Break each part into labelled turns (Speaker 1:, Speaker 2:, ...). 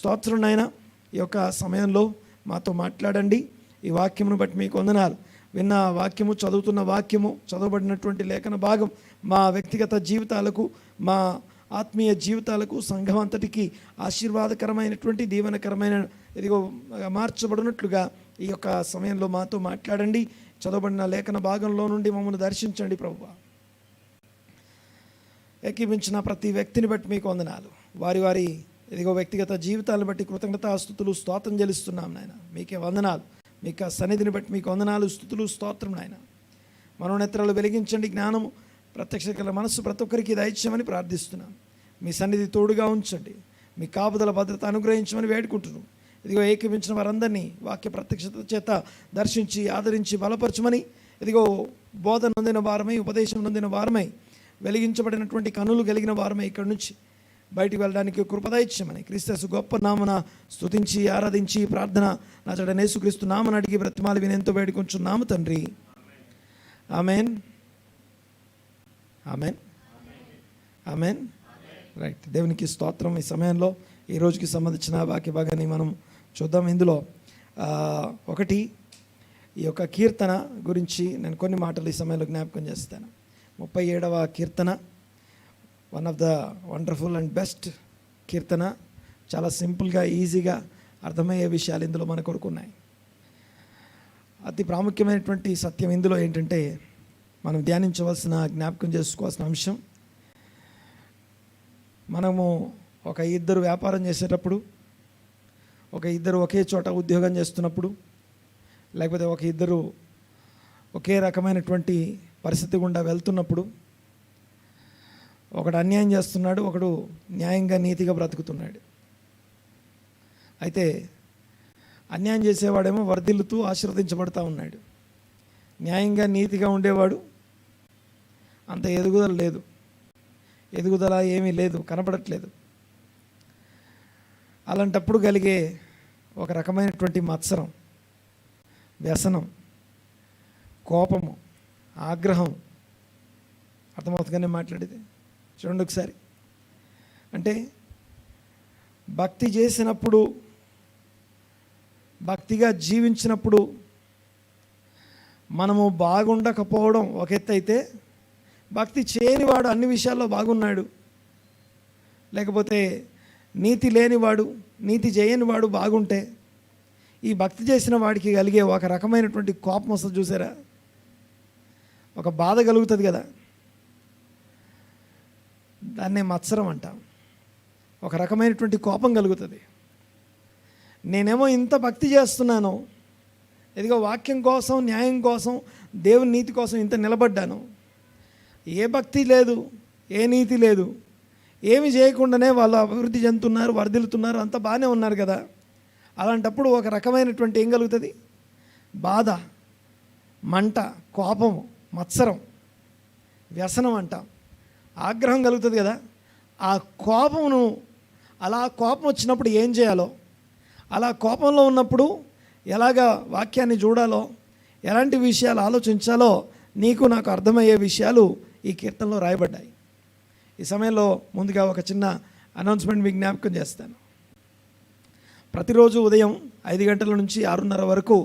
Speaker 1: స్తోత్రం నాయన. ఈ యొక్క సమయంలో మాతో మాట్లాడండి. ఈ వాక్యమును బట్టి మీకు వందనాలు. విన్న వాక్యము, చదువుతున్న వాక్యము, చదవబడినటువంటి లేఖన భాగం మా వ్యక్తిగత జీవితాలకు, మా ఆత్మీయ జీవితాలకు, సంఘం అంతటికి ఆశీర్వాదకరమైనటువంటి దీవెనకరమైన ఇదిగో మార్చబడినట్లుగా ఈ యొక్క సమయంలో మాతో మాట్లాడండి. చదవబడిన లేఖన భాగంలో నుండి మమ్మల్ని దర్శించండి ప్రభువా. ఏకీభించిన ప్రతి వ్యక్తిని బట్టి మీకు వందనాలు. వారి వారి ఇదిగో వ్యక్తిగత జీవితాలను బట్టి కృతజ్ఞతాస్తుతులు స్తోత్రం చెల్లిస్తున్నాం నాయన. మీకే వందనాలు. మీకు ఆ సన్నిధిని బట్టి మీకు వందనాలు, స్తుతులు, స్తోత్రం నాయన. మనోనేత్రాలు వెలిగించండి. జ్ఞానము ప్రత్యక్ష గల మనస్సు ప్రతి ఒక్కరికి దయచేయమని ప్రార్థిస్తున్నాం. మీ సన్నిధి తోడుగా ఉంచండి. మీ కాపుదల భద్రత అనుగ్రహించమని వేడుకుంటున్నాం. ఇదిగో ఏకీభించిన వారందరినీ వాక్య ప్రత్యక్షత చేత దర్శించి ఆదరించి బలపరచమని, ఇదిగో బోధ నొందిన వారమై, ఉపదేశం నొందిన వారమై, వెలిగించబడినటువంటి కనులు కలిగిన వారమై ఇక్కడి నుంచి బయటికి వెళ్ళడానికి కృపదయిచ్చమని క్రీస్తు గొప్ప నామన స్తుతించి ఆరాధించి ప్రార్థన నా చెడ్డ యేసుక్రీస్తు నామని అడిగి బ్రతిమాలి వినెంతో వేడుకొంచున్నాము తండ్రి. Amen, amen, amen. రైట్. దేవునికి స్తోత్రం. ఈ సమయంలో ఈ రోజుకి సంబంధించిన వాక్య భాగాన్ని మనం చూద్దాం. ఇందులో ఒకటి ఈ యొక్క కీర్తన గురించి నేను కొన్ని మాటలు ఈ సమయంలో జ్ఞాపకం చేస్తాను. 37వ కీర్తన, one of the wonderful and best కీర్తన. చాలా సింపుల్గా, ఈజీగా అర్థమయ్యే విషయాలు ఇందులో మన కొరకు ఉన్నాయి. అతి ప్రాముఖ్యమైనటువంటి సత్యం ఇందులో ఏంటంటే, మనం ధ్యానించవలసిన, జ్ఞాపకం చేసుకోవాల్సిన అంశం, మనము ఒక ఇద్దరు వ్యాపారం చేసేటప్పుడు, ఒక ఇద్దరు ఒకే చోట ఉద్యోగం చేస్తున్నప్పుడు, లేకపోతే ఒక ఇద్దరు ఒకే రకమైనటువంటి పరిస్థితి గుండా వెళ్తున్నప్పుడు, ఒకడు అన్యాయం చేస్తున్నాడు, ఒకడు న్యాయంగా నీతిగా బ్రతుకుతున్నాడు. అయితే అన్యాయం చేసేవాడేమో వర్ధిల్లుతూ ఆశీర్వదించబడుతూ ఉన్నాడు. న్యాయంగా నీతిగా ఉండేవాడు అంత ఎదుగుదల లేదు, ఎదుగుదల ఏమీ లేదు, కనపడట్లేదు. అలాంటప్పుడు కలిగే ఒక రకమైనటువంటి మత్సరం, వ్యసనం, కోపము, ఆగ్రహం. అర్థమవుతుందనే మాట్లాడేది. చూడండి ఒకసారి. అంటే భక్తి చేసినప్పుడు, భక్తిగా జీవించినప్పుడు మనము బాగుండకపోవడం ఒక ఎత్తు అయితే, భక్తి చేయనివాడు అన్ని విషయాల్లో బాగున్నాడు, లేకపోతే నీతి లేనివాడు, నీతి చేయనివాడు బాగుంటే, ఈ భక్తి చేసిన వాడికి కలిగే ఒక రకమైనటువంటి కోపం వస్తుంది చూసారా, ఒక బాధ కలుగుతుంది కదా, దాన్నే మత్సరం అంటాం. ఒక రకమైనటువంటి కోపం కలుగుతుంది. నేనేమో ఇంత భక్తి చేస్తున్నాను, ఇదిగో వాక్యం కోసం, న్యాయం కోసం, దేవుని నీతి కోసం ఇంత నిలబడ్డాను, ఏ భక్తి లేదు, ఏ నీతి లేదు, ఏమి చేయకుండానే వాళ్ళు అభివృద్ధి చెందుతున్నారు, వర్ధిల్లుతున్నారు, అంత బాగానే ఉన్నారు కదా. అలాంటప్పుడు ఒక రకమైనటువంటి ఏం కలుగుతుంది? బాధ, మంట, కోపము, మత్సరం, వ్యసనం అంటాం, ఆగ్రహం కలుగుతుంది కదా. ఆ కోపమును, అలా కోపం వచ్చినప్పుడు ఏం చేయాలో, అలా కోపంలో ఉన్నప్పుడు ఎలాగ వాక్యాన్ని చూడాలో, ఎలాంటి విషయాలు ఆలోచించాలో నీకు నాకు అర్థమయ్యే విషయాలు ఈ కీర్తనలో రాయబడ్డాయి. ఈ సమయంలో ముందుగా ఒక చిన్న అనౌన్స్మెంట్ మీకు జ్ఞాపకం చేస్తాను. ప్రతిరోజు ఉదయం 5 గంటల నుంచి 6:30 వరకు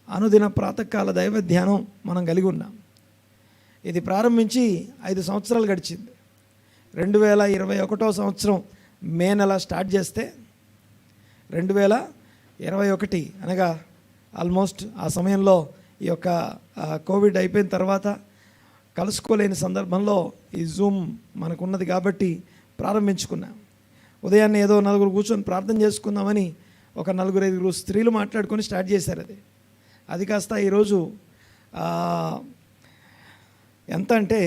Speaker 1: అనుదిన ప్రాతకాల దైవ ధ్యానం మనం కలిగి ఉన్నాం. ఇది ప్రారంభించి 5 సంవత్సరాలు గడిచింది. 2021 సంవత్సరం మే నెల స్టార్ట్ చేస్తే 2021 అనగా ఆల్మోస్ట్ ఆ సమయంలో ఈ యొక్క కోవిడ్ అయిపోయిన తర్వాత కలుసుకోలేని సందర్భంలో ఈ జూమ్ మనకున్నది కాబట్టి ప్రారంభించుకున్నాం. ఉదయాన్నే ఏదో 4 కూర్చొని ప్రార్థన చేసుకుందామని ఒక 4-5 స్త్రీలు మాట్లాడుకొని స్టార్ట్ చేశారు. అది కాస్త ఈరోజు ఎంత అంటే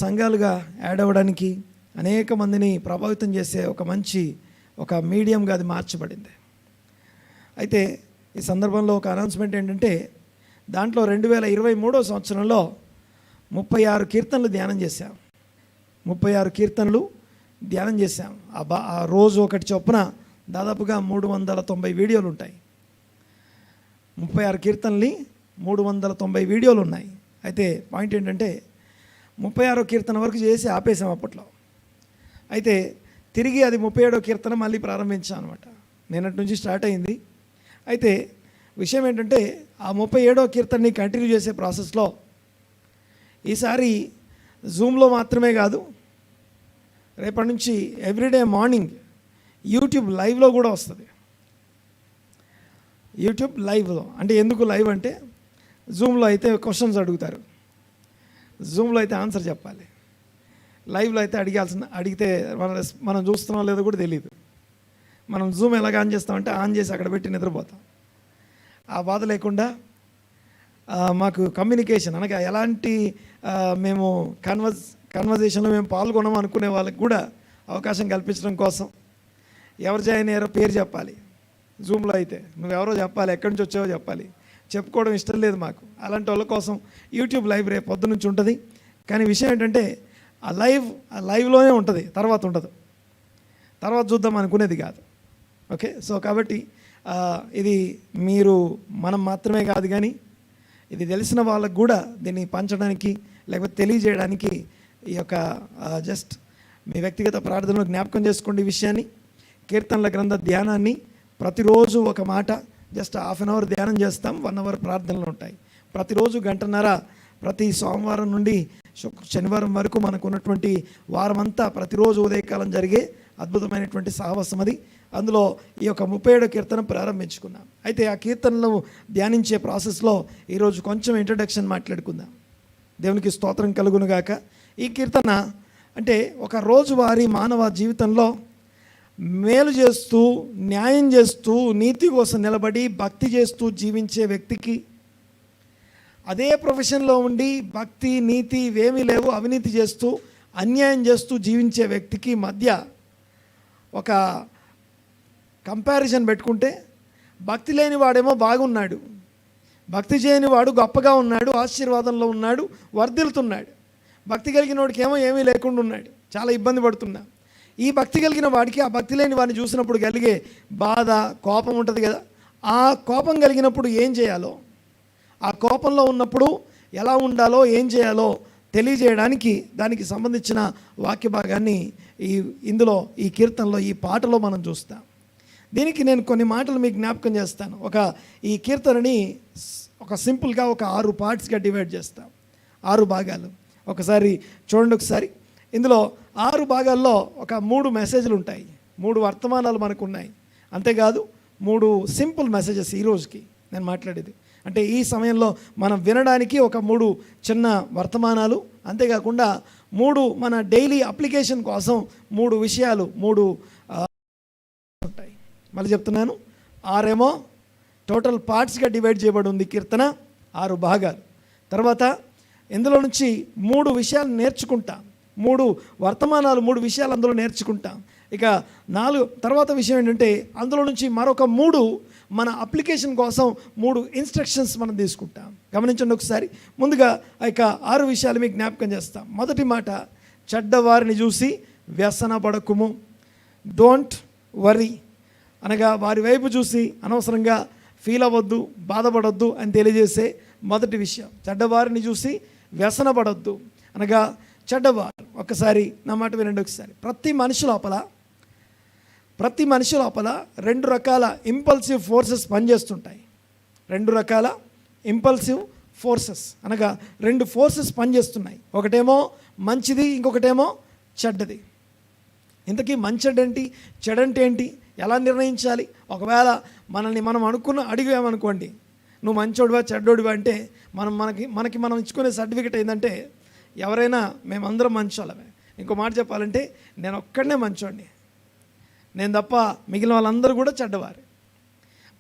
Speaker 1: సంఘాలుగా యాడ్ అవ్వడానికి, అనేక మందిని ప్రభావితం చేసే ఒక మంచి ఒక మీడియంగా అది మార్చబడింది. అయితే ఈ సందర్భంలో ఒక అనౌన్స్మెంట్ ఏంటంటే, దాంట్లో 2023 సంవత్సరంలో 36 కీర్తనలు ధ్యానం చేశాం. 36 కీర్తనలు ధ్యానం చేశాం. ఆ రోజు ఒకటి చొప్పున దాదాపుగా 390 వీడియోలు ఉంటాయి. 36 కీర్తనలు 390 వీడియోలు ఉన్నాయి. అయితే పాయింట్ ఏంటంటే 36 కీర్తన వరకు చేసి ఆపేసాం అప్పట్లో. అయితే తిరిగి అది 37వ కీర్తన మళ్ళీ ప్రారంభించాను అనమాట. నిన్నటి నుంచి స్టార్ట్ అయింది. అయితే విషయం ఏంటంటే ఆ 37వ కీర్తనని కంటిన్యూ చేసే ప్రాసెస్లో ఈసారి జూమ్లో మాత్రమే కాదు, రేపటి నుంచి ఎవ్రీడే మార్నింగ్ యూట్యూబ్ లైవ్లో కూడా వస్తుంది. యూట్యూబ్ లైవ్లో అంటే ఎందుకు లైవ్ అంటే, జూమ్లో అయితే క్వశ్చన్స్ అడుగుతారు, జూమ్లో అయితే ఆన్సర్ చెప్పాలి, లైవ్లో అయితే అడిగితే మనం చూస్తున్నాం లేదో కూడా తెలియదు. మనం జూమ్ ఎలాగ ఆన్ చేస్తామంటే ఆన్ చేసి అక్కడ పెట్టి నిద్రపోతాం. ఆ బాధ లేకుండా మాకు కమ్యూనికేషన్ అనగా ఎలాంటి మేము కన్వర్జేషన్లో మేము పాల్గొనము అనుకునే వాళ్ళకి కూడా అవకాశం కల్పించడం కోసం ఎవరు జాయిన్ అయ్యారో పేరు చెప్పాలి. జూమ్లో అయితే నువ్వెవరో చెప్పాలి, ఎక్కడి నుంచి వచ్చావో చెప్పాలి. చెప్పుకోవడం ఇష్టం లేదు మాకు. అలాంటి వాళ్ళ కోసం యూట్యూబ్ లైవ్ రేపు పొద్దు నుంచి ఉంటుంది. కానీ విషయం ఏంటంటే ఆ లైవ్లోనే ఉంటుంది, తర్వాత ఉండదు, తర్వాత చూద్దాం అనుకునేది కాదు. ఓకే, సో కాబట్టి ఇది మనం మాత్రమే కాదు, కానీ ఇది తెలిసిన వాళ్ళకు కూడా దీన్ని పంచడానికి లేకపోతే తెలియజేయడానికి ఈ యొక్క జస్ట్ మీ వ్యక్తిగత ప్రార్థనలో జ్ఞాపకం చేసుకోండి. ఈ విషయాన్ని, కీర్తనల గ్రంథ ధ్యానాన్ని ప్రతిరోజు ఒక మాట జస్ట్ హాఫ్ అన్ అవర్ ధ్యానం చేస్తాం, 1 అవర్ ప్రార్థనలు ఉంటాయి. ప్రతిరోజు 1.5 గంటన్నర, ప్రతి సోమవారం నుండి శనివారం వరకు మనకు ఉన్నటువంటి వారం అంతా ప్రతిరోజు ఉదయకాలం జరిగే అద్భుతమైనటువంటి సహవాసం అది. అందులో ఈ యొక్క 37వ కీర్తన ప్రారంభించుకున్నాం. అయితే ఆ కీర్తనలు ధ్యానించే ప్రాసెస్లో ఈరోజు కొంచెం ఇంట్రడక్షన్ మాట్లాడుకుందాం. దేవునికి స్తోత్రం కలుగునుగాక. ఈ కీర్తన అంటే ఒక రోజువారీ మానవ జీవితంలో మేలు చేస్తూ, న్యాయం చేస్తూ, నీతి కోసం నిలబడి భక్తి చేస్తూ జీవించే వ్యక్తికి, అదే ప్రొఫెషన్లో ఉండి భక్తి నీతి ఇవేమీ లేవు, అవినీతి చేస్తూ అన్యాయం చేస్తూ జీవించే వ్యక్తికి మధ్య ఒక కంపారిజన్ పెట్టుకుంటే, భక్తి లేని వాడేమో బాగున్నాడు, భక్తి చేయని వాడు గొప్పగా ఉన్నాడు, ఆశీర్వాదంలో ఉన్నాడు, వర్ధిల్లుతున్నాడు. భక్తి కలిగిన వాడికి ఏమీ లేకుండా ఉన్నాడు, చాలా ఇబ్బంది పడుతున్నా. ఈ భక్తి కలిగిన వాడికి ఆ భక్తి లేని వాడిని చూసినప్పుడు కలిగే బాధ, కోపం ఉంటుంది కదా. ఆ కోపం కలిగినప్పుడు ఏం చేయాలో, ఆ కోపంలో ఉన్నప్పుడు ఎలా ఉండాలో, ఏం చేయాలో తెలియజేయడానికి దానికి సంబంధించిన వాక్య భాగాన్ని ఇందులో ఈ కీర్తనలో, ఈ పాటలో మనం చూస్తాం. దీనికి నేను కొన్ని మాటలు మీకు జ్ఞాపకం చేస్తాను. ఈ కీర్తనని ఒక సింపుల్గా ఒక 6 పార్ట్స్గా డివైడ్ చేస్తాం, 6 భాగాలు. ఒకసారి చూడండి. ఒకసారి ఇందులో 6 భాగాల్లో ఒక 3 మెసేజ్లు ఉంటాయి, 3 వర్తమానాలు మనకు ఉన్నాయి. అంతేకాదు 3 సింపుల్ మెసేజెస్ ఈరోజుకి నేను మాట్లాడేది. అంటే ఈ సమయంలో మనం వినడానికి ఒక 3 చిన్న వర్తమానాలు, అంతేకాకుండా 3 మన డైలీ అప్లికేషన్ కోసం 3 విషయాలు, 3 ఉంటాయి. మళ్ళీ చెప్తున్నాను, 6 ఏమో టోటల్ పార్ట్స్గా డివైడ్ చేయబడి ఉంది కీర్తన, 6 భాగాలు. తర్వాత ఇందులో నుంచి 3 విషయాలు నేర్చుకుంటాం, 3 వర్తమానాలు, 3 విషయాలు అందులో నేర్చుకుంటాం. ఇక 4 తర్వాత విషయం ఏంటంటే అందులో నుంచి మరొక 3 మన అప్లికేషన్ కోసం 3 ఇన్స్ట్రక్షన్స్ మనం తీసుకుంటాం. గమనించండి ఒకసారి. ముందుగా ఇక 6 విషయాలు మీకు జ్ఞాపకం చేస్తాం. మొదటి మాట, చెడ్డవారిని చూసి వ్యసనపడకుము, డోంట్ వరీ, అనగా వారి వైపు చూసి అనవసరంగా ఫీల్ అవ్వద్దు, బాధపడొద్దు అని తెలియజేసే మొదటి విషయం. చెడ్డవారిని చూసి వ్యసనపడొద్దు అనగా చెడ్డవారు. ఒక్కసారి నా మాట వినండి ఒకసారి. ప్రతి మనిషి లోపల 2 రకాల ఇంపల్సివ్ ఫోర్సెస్ పనిచేస్తుంటాయి. 2 రకాల ఇంపల్సివ్ ఫోర్సెస్ అనగా 2 ఫోర్సెస్ పనిచేస్తున్నాయి. ఒకటేమో మంచిది, ఇంకొకటేమో చెడ్డది. ఇంతకీ మంచెడేంటి, చెడంటే ఏంటి, ఎలా నిర్ణయించాలి? ఒకవేళ మనం అడిగామనుకోండి, నువ్వు మంచోడివా చెడ్డోడివా అంటే మనం ఇచ్చుకునే సర్టిఫికెట్ ఏంటంటే ఎవరైనా మేమందరం మంచోళ్ళమే. ఇంకో మాట చెప్పాలంటే నేను ఒక్కడనే మంచోడిని, నేను తప్ప మిగిలిన వాళ్ళందరూ కూడా చెడ్డవారు.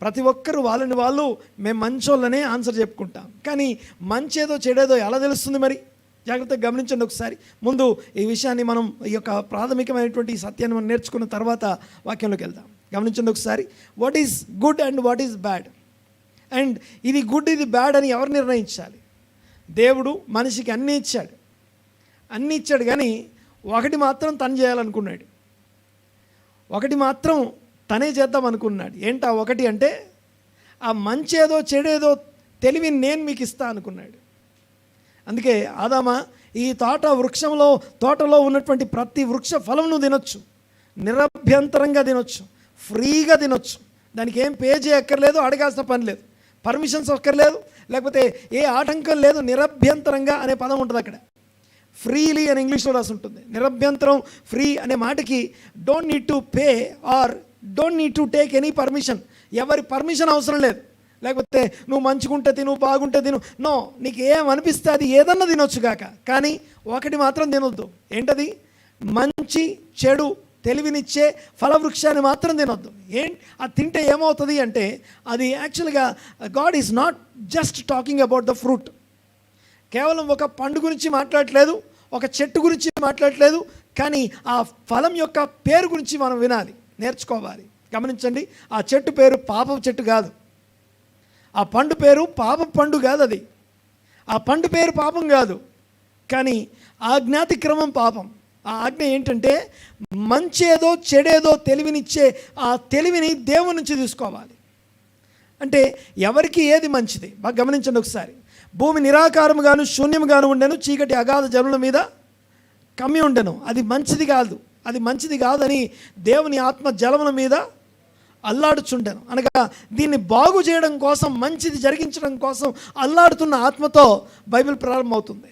Speaker 1: ప్రతి ఒక్కరు వాళ్ళని వాళ్ళు మేము మంచోళ్ళనే ఆన్సర్ చెప్పుకుంటాం. కానీ మంచేదో చెడేదో ఎలా తెలుస్తుంది? మరి జాగ్రత్తగా గమనించండి ఒకసారి. ముందు ఈ విషయాన్ని మనం ఈ యొక్క ప్రాథమికమైనటువంటి ఈ సత్యాన్ని మనం నేర్చుకున్న తర్వాత వాక్యంలోకి వెళ్దాం. గమనించండి ఒకసారి. What is good and what is bad, and ఇది గుడ్ ఇది బ్యాడ్ అని ఎవరు నిర్ణయించాలి? దేవుడు మనిషికి అన్నీ ఇచ్చాడు, కానీ ఒకటి మాత్రం తను చేయాలనుకున్నాడు, ఒకటి మాత్రం తనే చేద్దాం అనుకున్నాడు. ఏంటా ఒకటి అంటే, ఆ మంచేదో చెడేదో తెలివి నేను మీకు ఇస్తా అనుకున్నాడు. అందుకే ఆదామా, ఈ తోటలో ఉన్నటువంటి ప్రతి వృక్ష ఫలం నువ్వు తినొచ్చు, నిరభ్యంతరంగా తినొచ్చు, ఫ్రీగా తినొచ్చు. దానికి ఏం పే చేయక్కర్లేదు, అడగాల్సిన పని లేదు, పర్మిషన్స్ అక్కర్లేదు, లేకపోతే ఏ ఆటంకం లేదు. నిరభ్యంతరంగా అనే పదం ఉంటుంది అక్కడ. ఫ్రీలీ అని ఇంగ్లీష్లో రాసి ఉంటుంది. నిరభ్యంతరం ఫ్రీ అనే మాటకి don't need to pay or don't need to take any permission. ఎవరి పర్మిషన్ అవసరం లేదు. లేకపోతే నువ్వు మంచిగుంటే తిను, బాగుంటే తిను, నో, నీకు ఏమనిపిస్తే అది ఏదన్నా తినొచ్చు కాక, కానీ ఒకటి మాత్రం తినొద్దు. ఏంటది? మంచి చెడు తెలివినిచ్చే ఫలవృక్షాన్ని మాత్రం తినొద్దు. అది తింటే ఏమవుతుంది అంటే, అది యాక్చువల్గా God is not just talking about the fruit. కేవలం ఒక పండు గురించి మాట్లాడట్లేదు, ఒక చెట్టు గురించి మాట్లాడట్లేదు, కానీ ఆ ఫలం యొక్క పేరు గురించి మనం వినాలి, నేర్చుకోవాలి. గమనించండి, ఆ చెట్టు పేరు పాపం చెట్టు కాదు, ఆ పండు పేరు పాప పండు కాదు, అది ఆ పండు పేరు పాపం కాదు, కానీ ఆజ్ఞాతిక్రమం పాపం. ఆ ఆజ్ఞ ఏంటంటే మంచేదో చెడేదో తెలివినిచ్చే ఆ తెలివిని దేవుని నుంచి తీసుకోవాలి. అంటే ఎవరికి ఏది మంచిది బాగా గమనించండి ఒకసారి. భూమి నిరాకారముగాను శూన్యముగాను ఉండెను, చీకటి అగాధ జనుల మీద కమ్మి ఉండెను. అది మంచిది కాదు, అది మంచిది కాదని దేవుని ఆత్మ జలముల మీద అల్లాడుచుండెను. అనగా దీన్ని బాగు చేయడం కోసం, మంచిది జరిగించడం కోసం అల్లాడుతున్న ఆత్మతో బైబిల్ ప్రారంభమవుతుంది.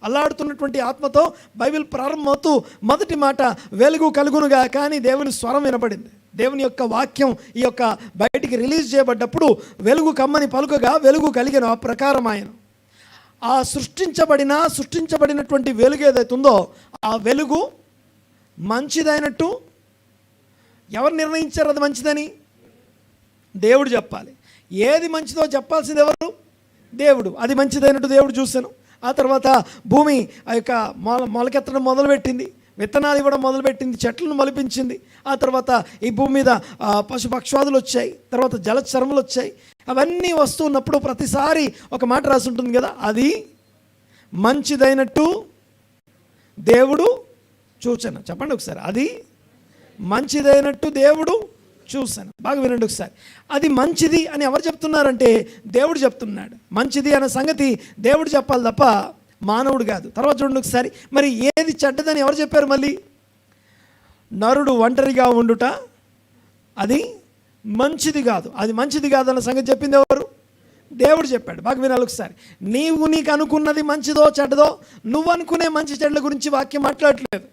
Speaker 1: అల్లాడుతున్నటువంటి ఆత్మతో బైబిల్ ప్రారంభమవుతూ మొదటి మాట వెలుగు కలుగునుగా, కానీ దేవుని స్వరం వినపడింది. దేవుని యొక్క వాక్యం ఈ యొక్క బయటికి రిలీజ్ చేయబడ్డప్పుడు వెలుగు కమ్మని పలుకగా వెలుగు కలిగిన ఆ ప్రకారం ఆయన ఆ సృష్టించబడినటువంటి వెలుగు ఏదైతే ఉందో ఆ వెలుగు మంచిదైనట్టు ఎవరు నిర్ణయించారు? అది మంచిదని దేవుడు చెప్పాలి. ఏది మంచిదో చెప్పాల్సింది ఎవరు? దేవుడు. అది మంచిదైనట్టు దేవుడు చూశాను. ఆ తర్వాత భూమి ఆ యొక్క మొలకెత్తడం మొదలుపెట్టింది, విత్తనాలు ఇవ్వడం మొదలుపెట్టింది, చెట్లను మొలిపించింది. ఆ తర్వాత ఈ భూమి మీద పశుపక్షాదులు వచ్చాయి, తర్వాత జలచరములు వచ్చాయి. అవన్నీ వస్తున్నప్పుడు ప్రతిసారి ఒక మాట రాసి ఉంటుంది కదా, అది మంచిదైనట్టు దేవుడు చూచాను. చెప్పండి ఒకసారి, అది మంచిదైనట్టు దేవుడు చూశాను. బాగా వినండి ఒకసారి. అది మంచిది అని ఎవరు చెప్తున్నారంటే దేవుడు చెప్తున్నాడు. మంచిది అనే సంగతి దేవుడు చెప్పాలి తప్ప మానవుడు కాదు. తర్వాత చూడండి ఒకసారి, మరి ఏది చెడ్డదని ఎవరు చెప్పారు? మళ్ళీ నరుడు ఒంటరిగా ఉండుట అది మంచిది కాదు, అది మంచిది కాదన్న సంగతి చెప్పింది ఎవరు? దేవుడు చెప్పాడు. బాగా వినాలి ఒకసారి. నీకు అనుకున్నది మంచిదో చెడ్డదో, నువ్వు అనుకునే మంచి చెడ్ల గురించి వాక్యం మాట్లాడట్లేదు.